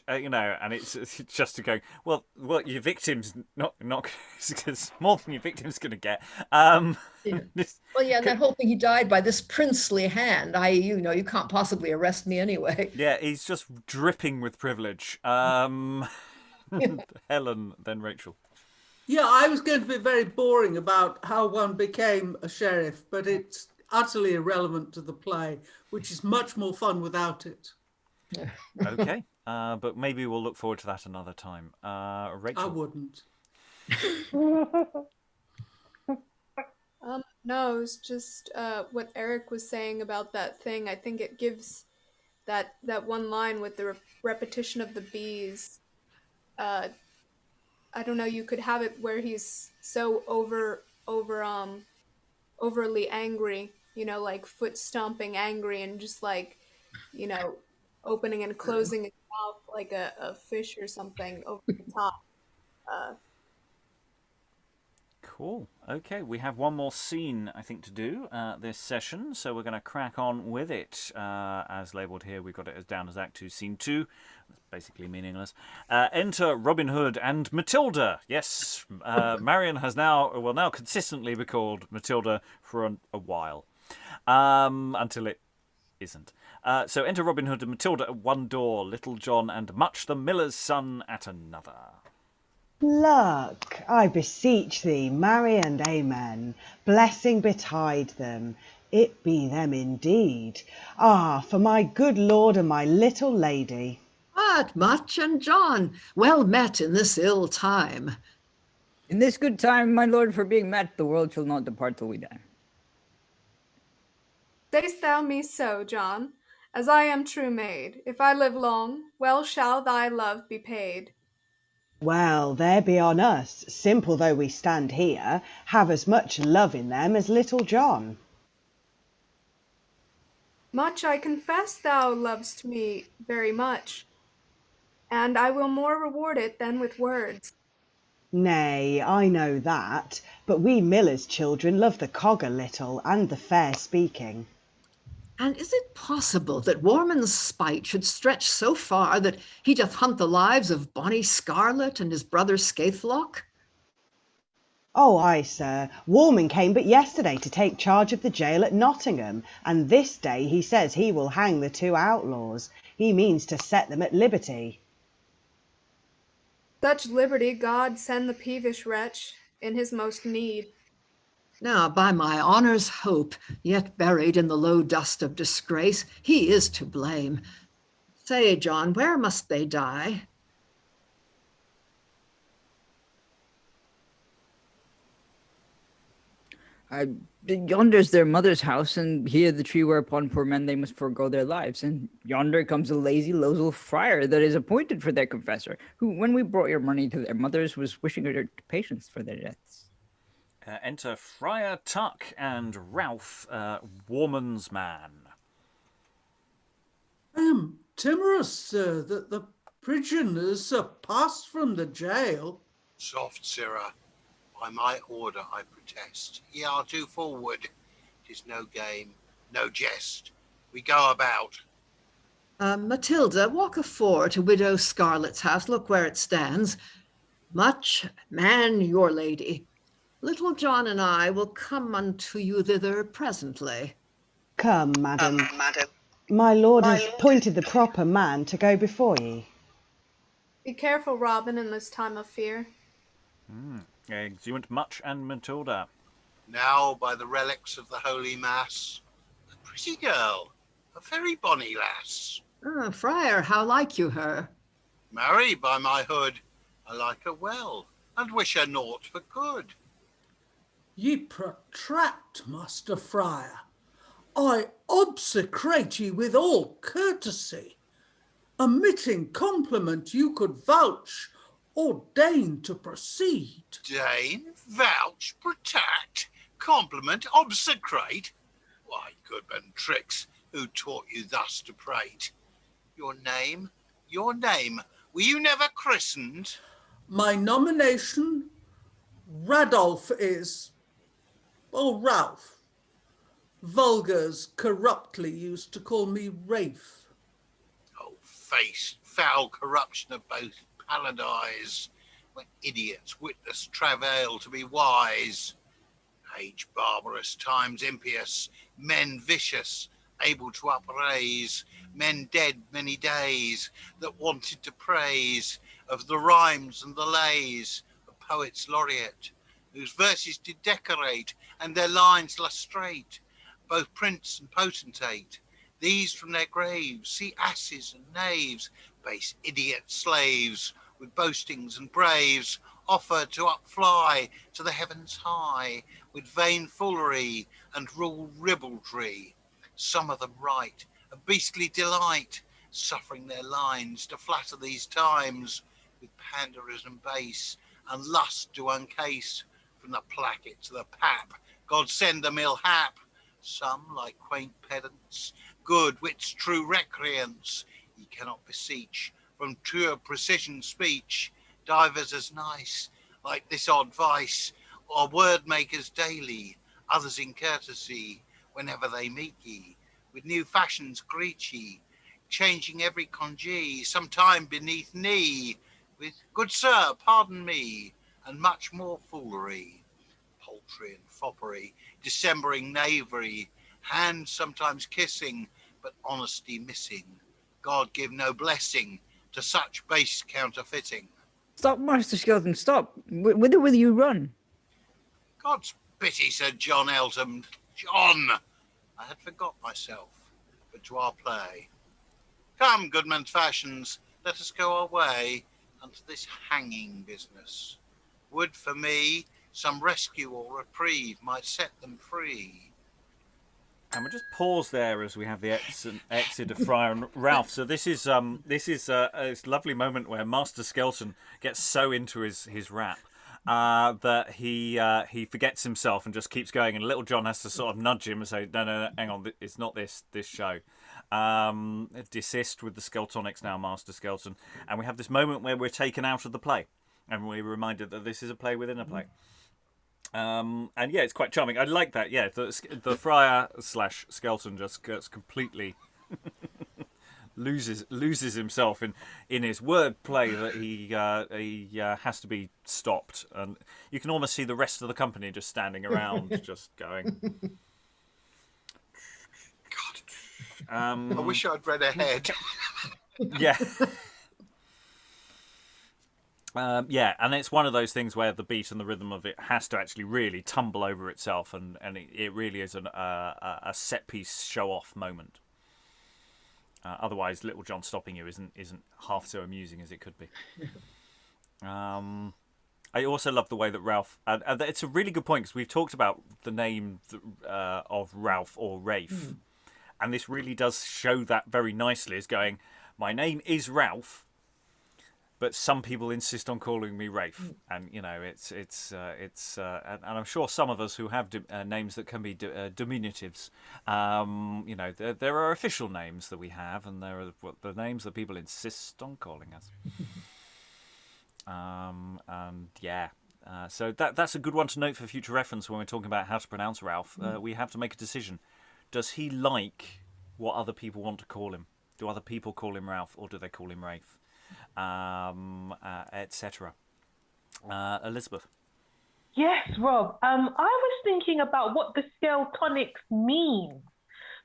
just to go, well, your victim's not it's more than your victim's going to get. And that whole thing, he died by this princely hand. You can't possibly arrest me anyway. Yeah, he's just dripping with privilege. Helen, then Rachael. Yeah, I was going to be very boring about how one became a sheriff, but it's utterly irrelevant to the play, which is much more fun without it. Okay, but maybe we'll look forward to that another time. Rachael? I wouldn't. No, it's just what Eric was saying about that thing. I think it gives that one line with the repetition of the bees. I don't know, you could have it where he's so overly angry, like foot stomping angry and just like, opening and closing his mouth like a fish or something over the top. Cool. Okay, we have one more scene, I think, to do this session, so we're going to crack on with it. As labelled here, we've got it as down as Act 2, Scene 2. That's basically meaningless. Enter Robin Hood and Matilda. Yes, Marian will now consistently be called Matilda for a while, until it isn't. So enter Robin Hood and Matilda at one door, Little John and Much the miller's son at another. Look, I beseech thee, marry and amen. Blessing betide them. It be them indeed. Ah, for my good lord and my little lady. What, Much and John, well met in this ill time. In this good time, my lord, for being met, the world shall not depart till we die. Say'st thou me so, John? As I am true maid, if I live long, well shall thy love be paid. Well, there be on us, simple though we stand here, have as much love in them as little John. Much I confess thou lovest me very much, and I will more reward it than with words. Nay, I know that, but we millers' children love the cog a little and the fair speaking. And is it possible that Warman's spite should stretch so far that he doth hunt the lives of bonny Scarlet and his brother Scathlock? Oh, aye, sir. Warman came but yesterday to take charge of the jail at Nottingham, and this day he says he will hang the two outlaws. He means to set them at liberty. Such liberty God send the peevish wretch in his most need. Now, by my honour's hope, yet buried in the low dust of disgrace, he is to blame. Say, John, where must they die? Yonder's their mother's house, and here the tree whereupon poor men they must forego their lives. And yonder comes a lazy, losel friar that is appointed for their confessor, who, when we brought your money to their mothers, was wishing her patience for their deaths. Enter Friar Tuck and Ralph, Warman's man. I am timorous, sir, that the prisoners are passed from the jail. Soft, sirrah. By my order I protest. Ye are too forward. 'Tis no game, no jest. We go about. Matilda, walk afore to Widow Scarlet's house. Look where it stands. Much, man, your lady. Little John and I will come unto you thither presently. Come, madam. My lord has appointed the proper man to go before ye. Be careful, Robin, in this time of fear. Exeunt Much and Matilda. Now, by the relics of the Holy Mass, a pretty girl, a very bonny lass. Friar, how like you her? Marry, by my hood, I like her well, and wish her naught but good. Ye protract, Master Friar. I obsecrate ye with all courtesy. Omitting compliment you could vouch, or deign to proceed. Deign, vouch, protect, compliment, obsecrate. Why, Goodman Tricks, who taught you thus to prate? Your name, were you never christened? My nomination, Radolph is, or Ralph. Vulgars corruptly used to call me Rafe. Oh, face, foul corruption of both paradise, when idiots witness travail to be wise. Age barbarous, times impious, men vicious, able to upraise, men dead many days, that wanted to praise of the rhymes and the lays of poets laureate, whose verses did decorate and their lines lustrate, both prince and potentate. These from their graves see asses and knaves, base idiot slaves, with boastings and braves, offer to upfly to the heavens high, with vain foolery and rule ribaldry. Some of them write a beastly delight, suffering their lines to flatter these times, with panderism base and lust to uncase. From the placket to the pap, God send them ill hap. Some, like quaint pedants, good wits true recreants, ye cannot beseech from pure precision speech. Divers as nice, like this odd vice, or word makers daily, others in courtesy, whenever they meet ye, with new fashions greet ye, changing every congee, sometime beneath knee, with good sir, pardon me, and much more foolery, paltry and foppery, dissembling knavery, hands sometimes kissing, but honesty missing. God give no blessing to such base counterfeiting. Stop, Master Skelton, stop. Whither will you run? God's pity, said John Eltham. John! I had forgot myself, but to our play. Come, goodman's fashions, let us go our way unto this hanging business. Would for me some rescue or reprieve might set them free. And we'll just pause there as we have the exit of Friar and Ralph. So this is a lovely moment where Master Skelton gets so into his rap that he forgets himself and just keeps going, and Little John has to sort of nudge him and say, no, hang on, it's not this show. Desist with the Skeltonics now, Master Skelton. And we have this moment where we're taken out of the play, and we're reminded that this is a play within a play. And yeah, it's quite charming. I like that. Yeah, the Friar / Skelton just gets completely loses himself in his word play that he has to be stopped, and you can almost see the rest of the company just standing around, just going. God, I wish I'd read ahead. Yeah. Yeah, and it's one of those things where the beat and the rhythm of it has to actually really tumble over itself, and it really is a set piece show off moment. Otherwise, Little John stopping you isn't half so amusing as it could be. I also love the way that Ralph, and it's a really good point because we've talked about the name of Ralph or Rafe, and this really does show that very nicely. Is going, my name is Ralph. but some people insist on calling me Rafe, and it's and I'm sure some of us who have names that can be diminutives. There are official names that we have, and there are the names that people insist on calling us. So that's a good one to note for future reference when we're talking about how to pronounce Ralph. We have to make a decision. Does he like what other people want to call him? Do other people call him Ralph, or do they call him Rafe? Etc. Elizabeth. Yes, Rob. I was thinking about what the Skeltonics means,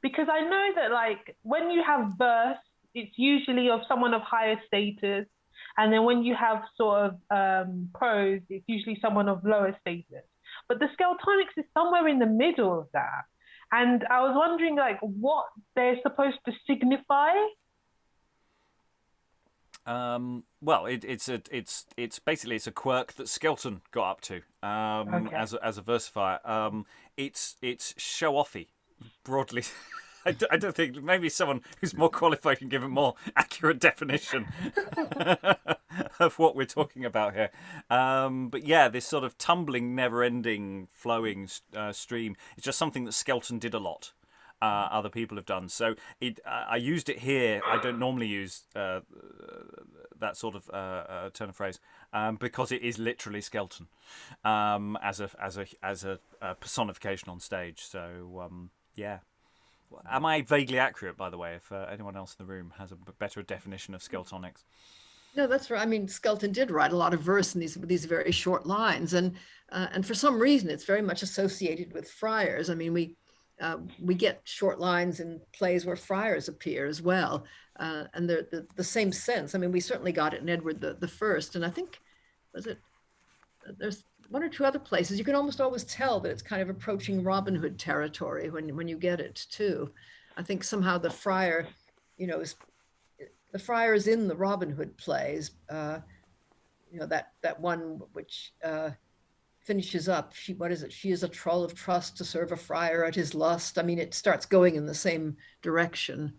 because I know that like when you have verse, it's usually of someone of higher status, and then when you have sort of prose, it's usually someone of lower status. But the Skeltonics is somewhere in the middle of that, and I was wondering like what they're supposed to signify. Well, it's basically a quirk that Skelton got up to as a versifier. It's show-offy, broadly. I don't think maybe someone who's more qualified can give a more accurate definition of what we're talking about here. But yeah, this sort of tumbling, never-ending, flowing stream is just something that Skelton did a lot. Other people have done. So I used it here. I don't normally use that sort of turn of phrase because it is literally Skelton as a personification on stage. So yeah. Am I vaguely accurate, by the way? If anyone else in the room has a better definition of Skeltonics. No, that's right. I mean, Skelton did write a lot of verse in these very short lines, and for some reason, it's very much associated with friars. I mean, we get short lines in plays where friars appear as well, and they're the same sense. I mean, we certainly got it in Edward the First, and I think there's one or two other places you can almost always tell that it's kind of approaching Robin Hood territory when you get it too. I think somehow the friar, the friar is in the Robin Hood plays. That one which finishes up. What is it? She is a trull of trust to serve a friar at his lust. I mean, it starts going in the same direction.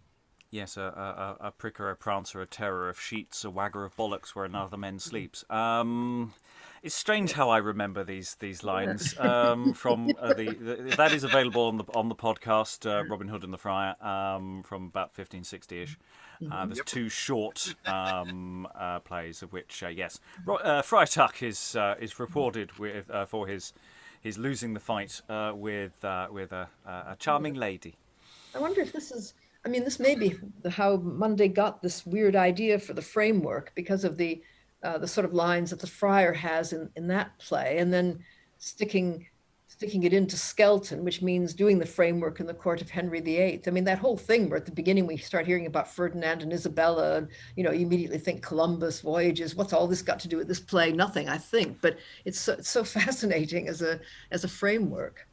Yes, a pricker, a prancer, a terror of sheets, a wagger of bollocks where another man sleeps. It's strange how I remember these lines from that is available on the podcast Robin Hood and the Friar from about 1560-ish. There's two short plays of which yes, Friar Tuck is reported with for his losing the fight with a charming lady. I wonder if this is. I mean, this may be how Munday got this weird idea for the framework because of the sort of lines that the friar has in that play, and then sticking it into Skelton, which means doing the framework in the court of Henry VIII. I mean, that whole thing where at the beginning we start hearing about Ferdinand and Isabella, and you immediately think Columbus voyages. What's all this got to do with this play? Nothing, I think, but it's so fascinating as a framework.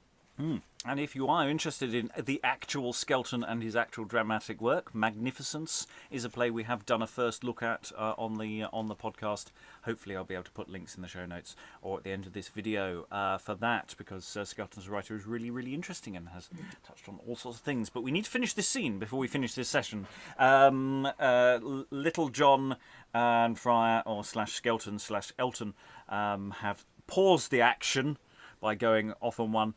And if you are interested in the actual Skelton and his actual dramatic work, Magnificence is a play we have done a first look at on the podcast. Hopefully I'll be able to put links in the show notes or at the end of this video for that, because Skelton's writer is really, really interesting and has touched on all sorts of things. But we need to finish this scene before we finish this session. Little John and Friar or /Skelton /Elton have paused the action by going off on one.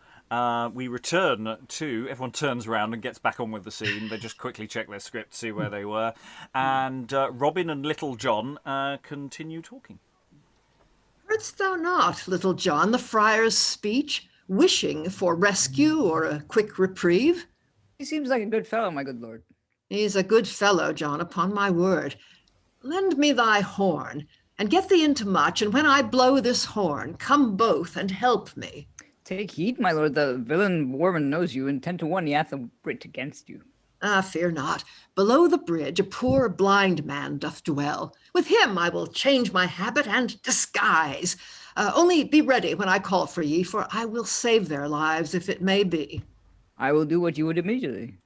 We return to, everyone turns around and gets back on with the scene. They just quickly check their script, see where they were. And Robin and Little John continue talking. Heardst thou not, Little John, the friar's speech, wishing for rescue or a quick reprieve? He seems like a good fellow, my good lord. He's a good fellow, John, upon my word. Lend me thy horn, and get thee into much, and when I blow this horn, come both and help me. Take heed, my lord, the villain Warman knows you, and 10 to 1 he hath a writ against you. Fear not. Below the bridge a poor blind man doth dwell. With him I will change my habit and disguise. Only be ready when I call for ye, for I will save their lives if it may be. I will do what you would immediately.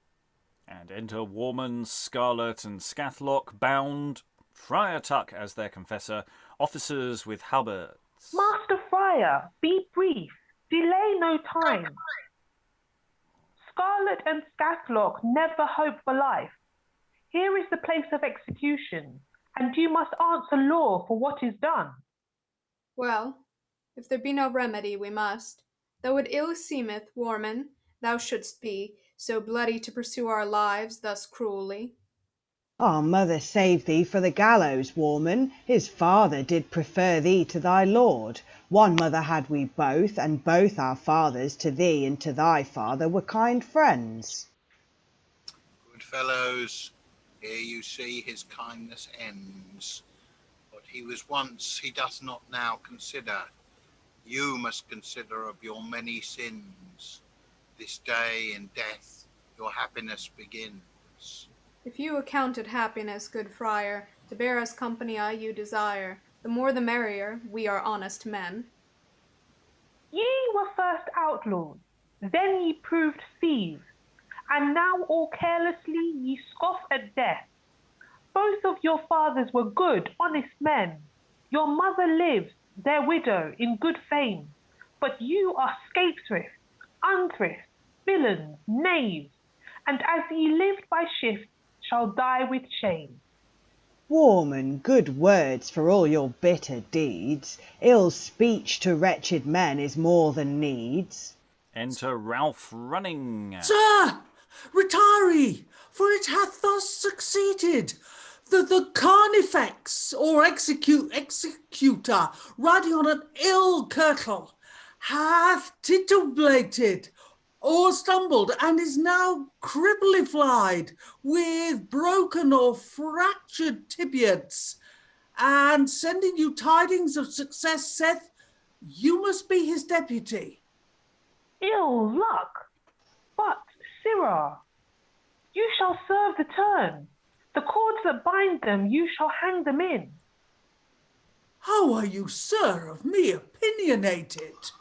And enter Warman, Scarlet, and Scathlock, bound, Friar Tuck as their confessor, officers with halberds. Master Friar, be brief. Delay no time. Scarlet and Scathlock never hope for life. Here is the place of execution. and you must answer law for what is done. Well, if there be no remedy, we must. Though it ill seemeth, Warman, thou shouldst be so bloody to pursue our lives thus cruelly. Our mother saved thee for the gallows, Warman. His father did prefer thee to thy lord. One mother had we both, and both our fathers to thee and to thy father were kind friends. Good fellows, here you see his kindness ends. What he was once, he doth not now consider. You must consider of your many sins. This day in death your happiness begins. If you account it happiness, good friar, to bear us company you desire, the more the merrier, we are honest men. Ye were first outlaws, then ye proved thieves, and now all carelessly ye scoff at death. Both of your fathers were good, honest men. Your mother lives, their widow, in good fame. But you are scapeswift, unthrift, villains, knaves, and as ye lived by shift, shall die with shame. Warman, good words for all your bitter deeds. Ill speech to wretched men is more than needs. Enter Ralph running. Sir, retire, for it hath thus succeeded. The carnifex, or executor, riding on an ill curtal, hath titublated, or stumbled, and is now cribblified with broken or fractured tibiates, and sending you tidings of success, saith you must be his deputy. Ill luck! But, sirrah, you shall serve the turn. The cords that bind them, you shall hang them in. How are you, sir, of me opinionated?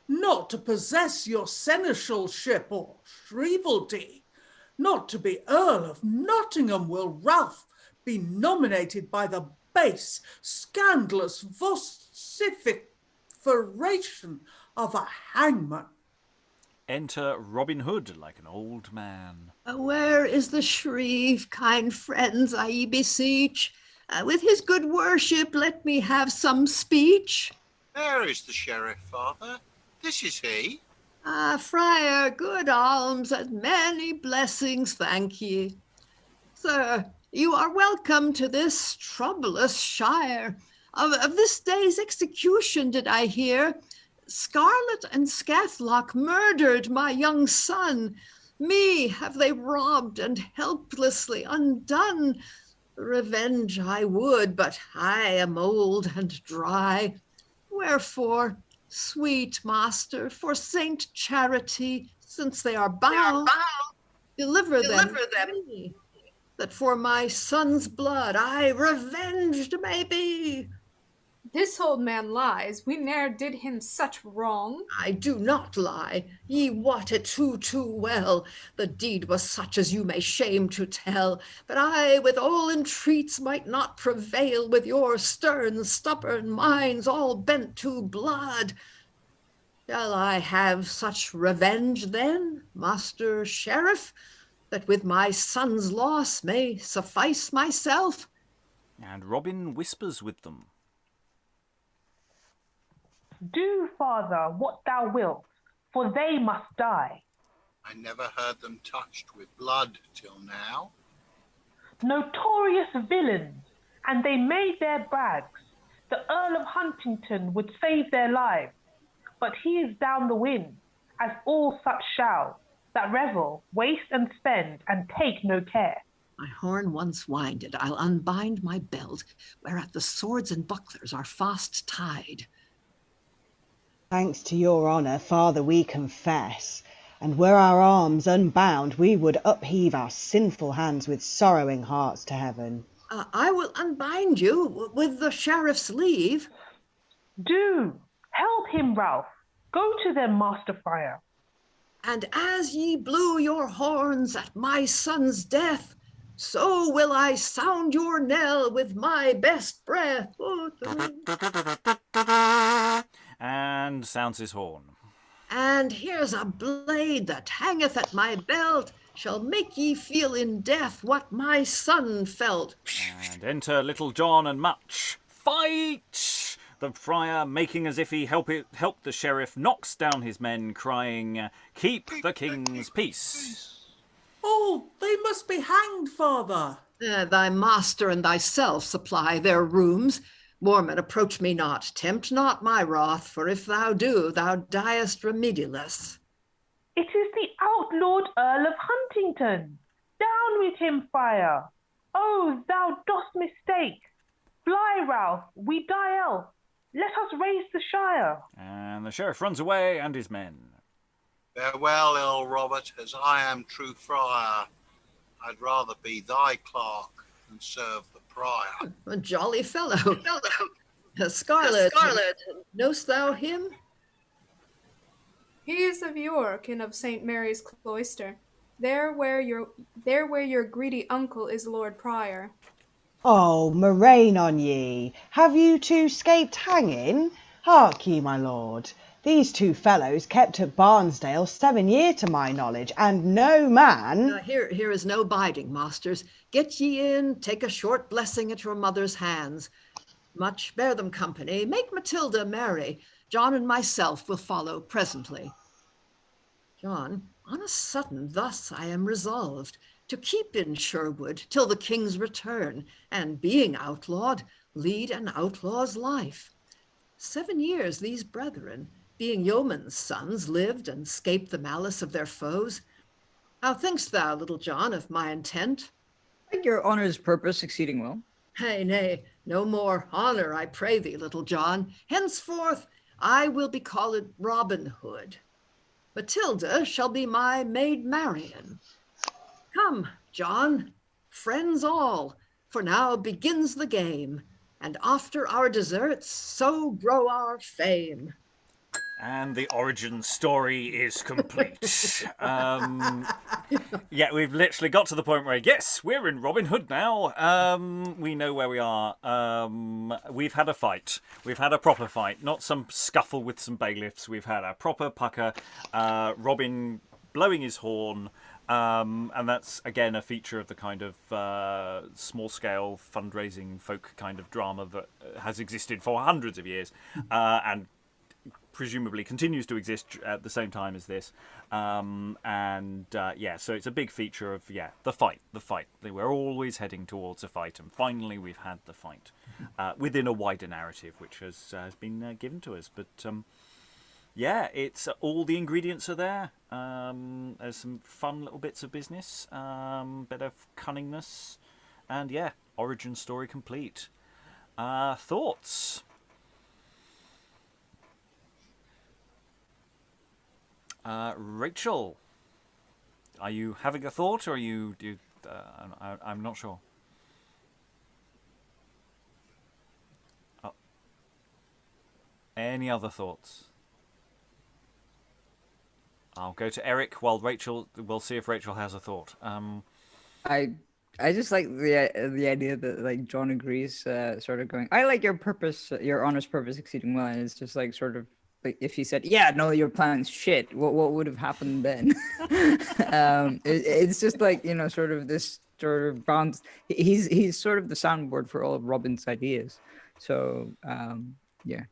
Not to possess your seneschalship or shrievalty, not to be Earl of Nottingham, will Ralph be nominated by the base, scandalous vociferation of a hangman. Enter Robin Hood like an old man. Where is the Shreve, kind friends, I ye beseech? With his good worship, let me have some speech. There is the sheriff, father. This is he. Friar, good alms and many blessings, thank ye. Sir, you are welcome to this troublous shire. Of this day's execution did I hear. Scarlet and Scathlock murdered my young son. Me have they robbed and helplessly undone. Revenge I would, but I am old and dry. Wherefore, sweet master, for Saint Charity, since they are bound, deliver them, me, that for my son's blood I revenged may be. This old man lies. We ne'er did him such wrong. I do not lie. Ye wot it too well. The deed was such as you may shame to tell. But I with all entreats might not prevail with your stern, stubborn minds all bent to blood. Shall I have such revenge then, master sheriff, that with my son's loss may suffice myself? And Robin whispers with them. Do, father, what thou wilt, for they must die. I never heard them touched with blood till now. Notorious villains, and they made their brags. The Earl of Huntington would save their lives, but he is down the wind, as all such shall, that revel, waste and spend, and take no care. My horn once winded, I'll unbind my belt, whereat the swords and bucklers are fast tied. Thanks to your honour, father, we confess, and were our arms unbound, we would upheave our sinful hands with sorrowing hearts to heaven. I will unbind you with the sheriff's leave. Do help him, Ralph. Go to them, Master Friar. And as ye blew your horns at my son's death, so will I sound your knell with my best breath. And sounds his horn. And here's a blade that hangeth at my belt. shall make ye feel in death what my son felt. And enter Little John and Much. Fight! The friar, making as if he helped the sheriff, knocks down his men, crying, "Keep the king's peace." Oh, they must be hanged, father. Thy master and thyself supply their rooms. Warman, approach me not, tempt not my wrath, for if thou do, thou diest remedialess. It is the outlawed Earl of Huntington. Down with him, Friar. Oh, thou dost mistake. Fly, Ralph, we die else. Let us raise the shire. And the sheriff runs away and his men. Farewell, Earl Robert, as I am true friar. I'd rather be thy clerk than serve the prior. A jolly fellow. Scarlet, knowst thou him? He is of York and of St. Mary's Cloister, there where your greedy uncle is Lord Prior. Oh, murrain on ye! Have you two 'scaped hanging? Hark ye, my lord, these two fellows kept at Barnesdale 7 year to my knowledge, and no man... Here is no biding, masters. Get ye in, take a short blessing at your mother's hands. Much bear them company, make Matilda merry. John and myself will follow presently. John, on a sudden thus I am resolved, to keep in Sherwood till the king's return, and being outlawed, lead an outlaw's life. 7 years these brethren, being yeomen's sons, lived and 'scaped the malice of their foes. How thinkst thou, Little John, of my intent? Like your honour's purpose exceeding well. Nay, no more honor, I pray thee, Little John. Henceforth I will be called Robin Hood. Matilda shall be my maid Marian. Come, John, friends all, for now begins the game, and after our deserts, so grow our fame. And the origin story is complete. Yeah, we've literally got to the point where, yes, we're in Robin Hood now. We know where we are. We've had a fight. We've had a proper fight, not some scuffle with some bailiffs. We've had a proper pucker. Robin blowing his horn. And that's, again, a feature of the kind of small-scale fundraising folk kind of drama that has existed for hundreds of years. And presumably continues to exist at the same time as this. Yeah, so it's a big feature of, the fight. We're always heading towards a fight, and finally we've had the fight within a wider narrative, which has been given to us. But, it's all the ingredients are there. There's some fun little bits of business, bit of cunningness, and, origin story complete. Thoughts? Rachael, are you having a thought, or are you? I'm not sure. Oh. Any other thoughts? I'll go to Eric while Rachael. We'll see if Rachael has a thought. I just like the idea that like John agrees, sort of going, I like your purpose, your honor's purpose exceeding well, and it's just like sort of. Like if he said, "Yeah, no, your plan's shit," what would have happened then? It's just like sort of this sort of bounce. He's sort of the soundboard for all of Robin's ideas. So yeah.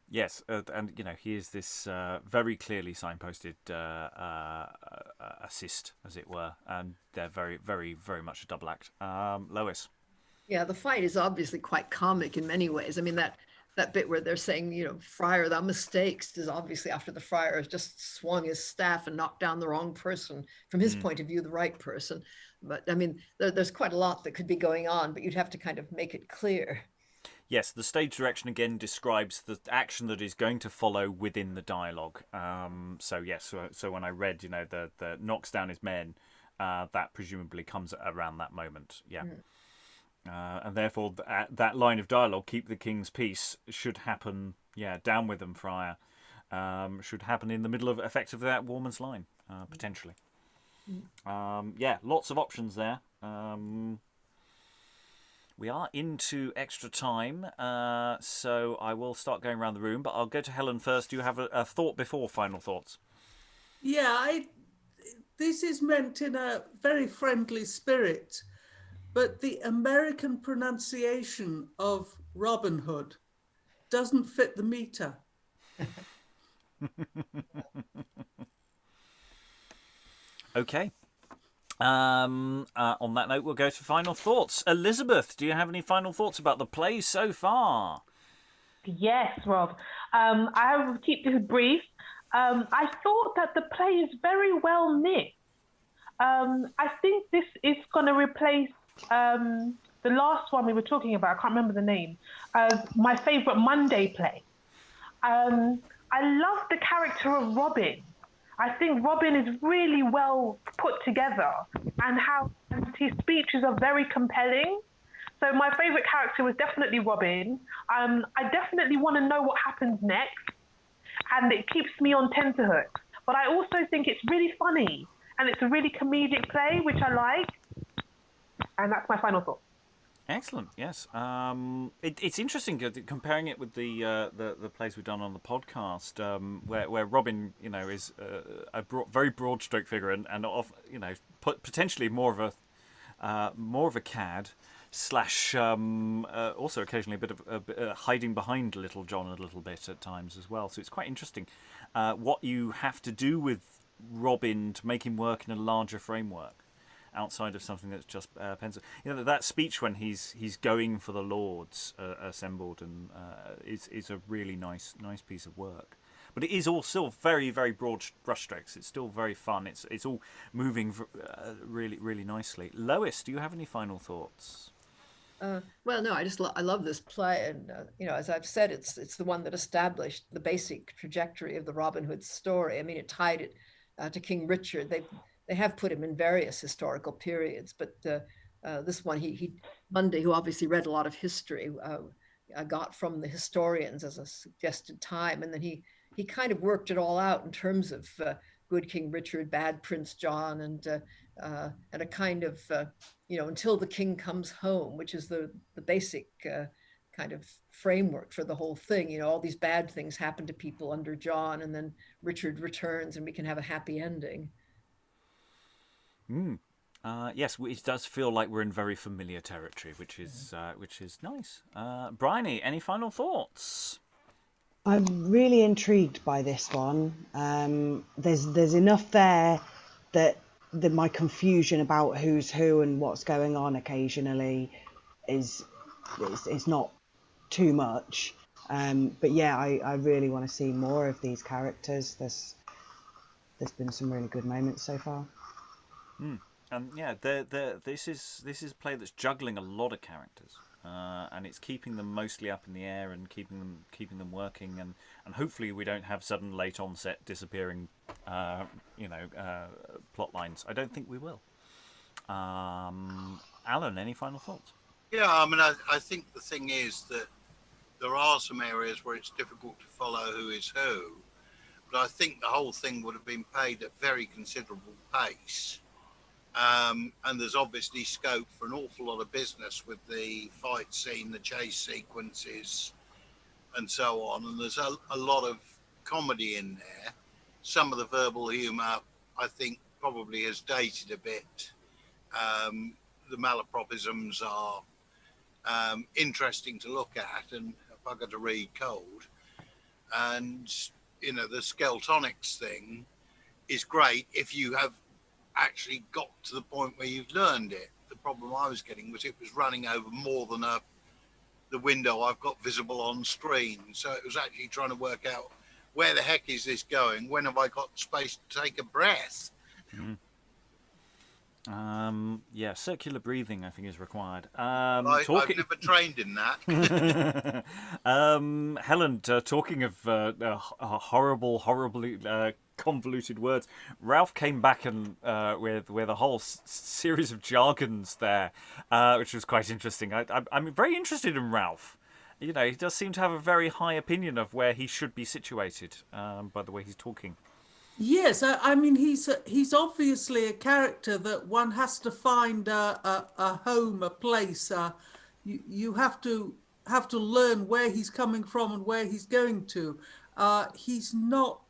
Yes, and he is this very clearly signposted assist, as it were, and they're very, very, very much a double act. Lois. Yeah, the fight is obviously quite comic in many ways. I mean that bit where they're saying, Friar, thou mistakes, is obviously after the friar has just swung his staff and knocked down the wrong person. From his point of view, the right person. But I mean, there's quite a lot that could be going on, but you'd have to kind of make it clear. Yes, the stage direction again describes the action that is going to follow within the dialogue. So when I read, the knocks down his men, that presumably comes around that moment. Yeah. And therefore, that line of dialogue, "Keep the king's peace," should happen. Down with them, Friar. Should happen in the middle of effectively that Warman's line, potentially. Lots of options there. We are into extra time, so I will start going around the room. But I'll go to Helen first. Do you have a thought before final thoughts? Yeah, this is meant in a very friendly spirit, but the American pronunciation of Robin Hood doesn't fit the meter. Okay. On that note, we'll go to final thoughts. Elizabeth, do you have any final thoughts about the play so far? Yes, Rob. I will keep this brief. I thought that the play is very well knit. I think this is going to replace the last one we were talking about. I can't remember the name. My favourite Munday play. I love the character of Robin. I think Robin is really well put together, and how his speeches are very compelling. So my favourite character was definitely Robin. I definitely want to know what happens next, and it keeps me on tenterhooks. But I also think it's really funny, and it's a really comedic play, which I like. And that's my final thought. Excellent. Yes. It's interesting comparing it with the plays we've done on the podcast, where Robin, is a very broad stroke figure and potentially more of a cad / also occasionally a bit of hiding behind Little John a little bit at times as well. So it's quite interesting what you have to do with Robin to make him work in a larger framework, outside of something that's just pencil. That speech when he's going for the lords assembled and is a really nice piece of work. But it is all still very, very broad brushstrokes. It's still very fun. It's all moving really, really nicely. Lois, do you have any final thoughts? Well, no, I love this play, and as I've said, it's the one that established the basic trajectory of the Robin Hood story. I mean, it tied it to King Richard. They have put him in various historical periods, but this one, Munday, who obviously read a lot of history, got from the historians as a suggested time, and then he kind of worked it all out in terms of good King Richard, bad Prince John, and a kind of until the king comes home, which is the basic kind of framework for the whole thing. All these bad things happen to people under John, and then Richard returns, and we can have a happy ending. Yes, it does feel like we're in very familiar territory, which is nice. Briony, any final thoughts? I'm really intrigued by this one. There's enough there that my confusion about who's who and what's going on occasionally is not too much. But yeah, I really want to see more of these characters. There's been some really good moments so far. And yeah, this is a play that's juggling a lot of characters, and it's keeping them mostly up in the air and keeping them working, and hopefully we don't have sudden late onset disappearing, plot lines. I don't think we will. Alan, any final thoughts? Yeah, I mean, I think the thing is that there are some areas where it's difficult to follow who is who, but I think the whole thing would have been played at very considerable pace. And there's obviously scope for an awful lot of business with the fight scene, the chase sequences, and so on. And there's a lot of comedy in there. Some of the verbal humour, I think, probably has dated a bit. The malapropisms are interesting to look at and a bugger to read cold. And, the Skeltonics thing is great if you have actually got to the point where you've learned it. The problem I was getting was it was running over more than the window I've got visible on screen. So it was actually trying to work out where the heck is this going? When have I got space to take a breath? Yeah, circular breathing I think is required. I've never trained in that. Helen, talking of horribly convoluted words, Ralph came back and with a whole series of jargons there, which was quite interesting. I'm very interested in Ralph. He does seem to have a very high opinion of where he should be situated, by the way he's talking. Yes, I mean he's obviously a character that one has to find a home, a place. You have to learn where he's coming from and where he's going to. He's not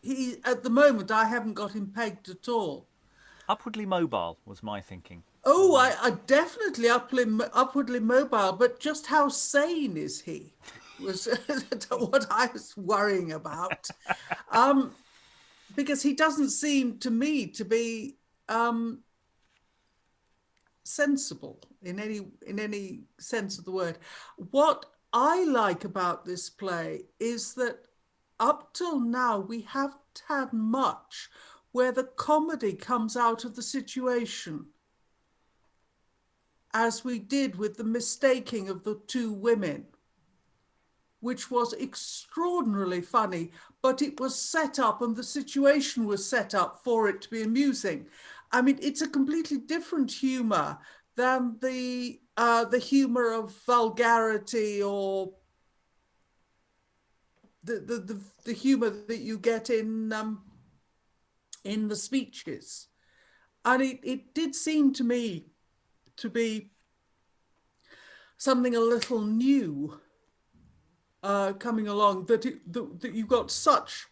he at the moment I haven't got him pegged at all. Upwardly mobile was my thinking. Oh, I definitely upwardly mobile, but just how sane is he? Was what I was worrying about, because he doesn't seem to me to be sensible in any sense of the word. What I like about this play is that up till now we haven't had much where the comedy comes out of the situation, as we did with the mistaking of the two women, which was extraordinarily funny, but it was set up and the situation was set up for it to be amusing. I mean, it's a completely different humour than the humour of vulgarity or the humour that you get in the speeches. And it did seem to me to be something a little new coming along, that you got such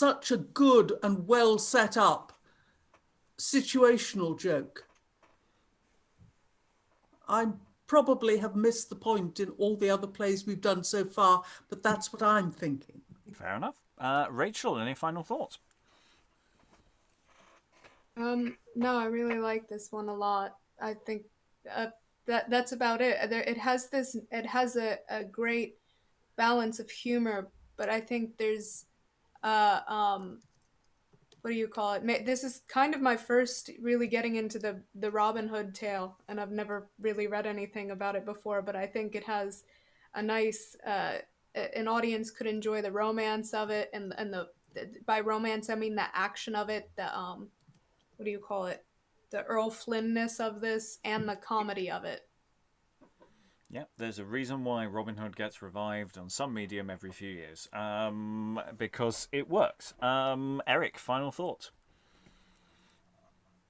a good and well set up situational joke. I probably have missed the point in all the other plays we've done so far, but that's what I'm thinking. Fair enough. Rachael, any final thoughts? No, I really like this one a lot. I think that's about it. It has a great balance of humor, but I think there's what do you call it? This is kind of my first really getting into the Robin Hood tale, and I've never really read anything about it before, but I think it has a nice an audience could enjoy the romance of it, and by romance I mean the action of it, the what do you call it? The Earl Flynn-ness of this and the comedy of it. Yeah, there's a reason why Robin Hood gets revived on some medium every few years, because it works. Eric, final thoughts?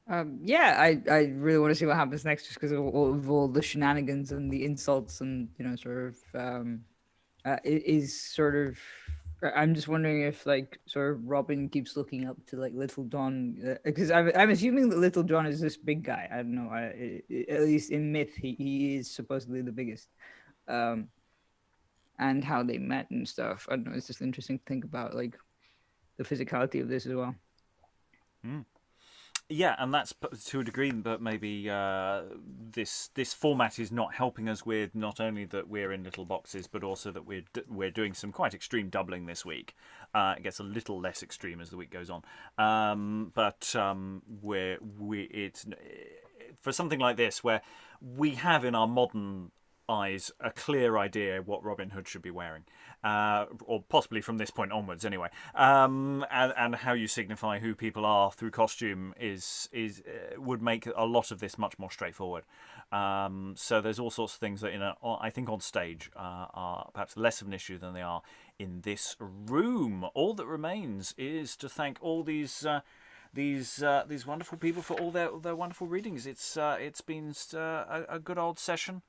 Yeah, I really want to see what happens next, just because of all the shenanigans and the insults and sort of it is sort of. I'm just wondering if sort of Robin keeps looking up to Little John, because I'm assuming that Little John is this big guy. I don't know. At least in myth, he is supposedly the biggest, and how they met and stuff. I don't know. It's just interesting to think about the physicality of this as well. Mm. Yeah, and that's to a degree, but maybe this format is not helping us with not only that we're in little boxes, but also that we're doing some quite extreme doubling this week. It gets a little less extreme as the week goes on, but it's for something like this where we have in our modern eyes a clear idea what Robin Hood should be wearing, or possibly from this point onwards anyway, and how you signify who people are through costume would make a lot of this much more straightforward. So there's all sorts of things that I think on stage are perhaps less of an issue than they are in this room. All that remains is to thank all these wonderful people for all their wonderful readings. It's been a good old session.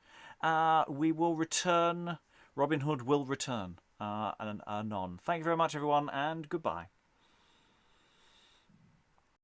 We will return. Robin Hood will return anon. Thank you very much, everyone, and goodbye.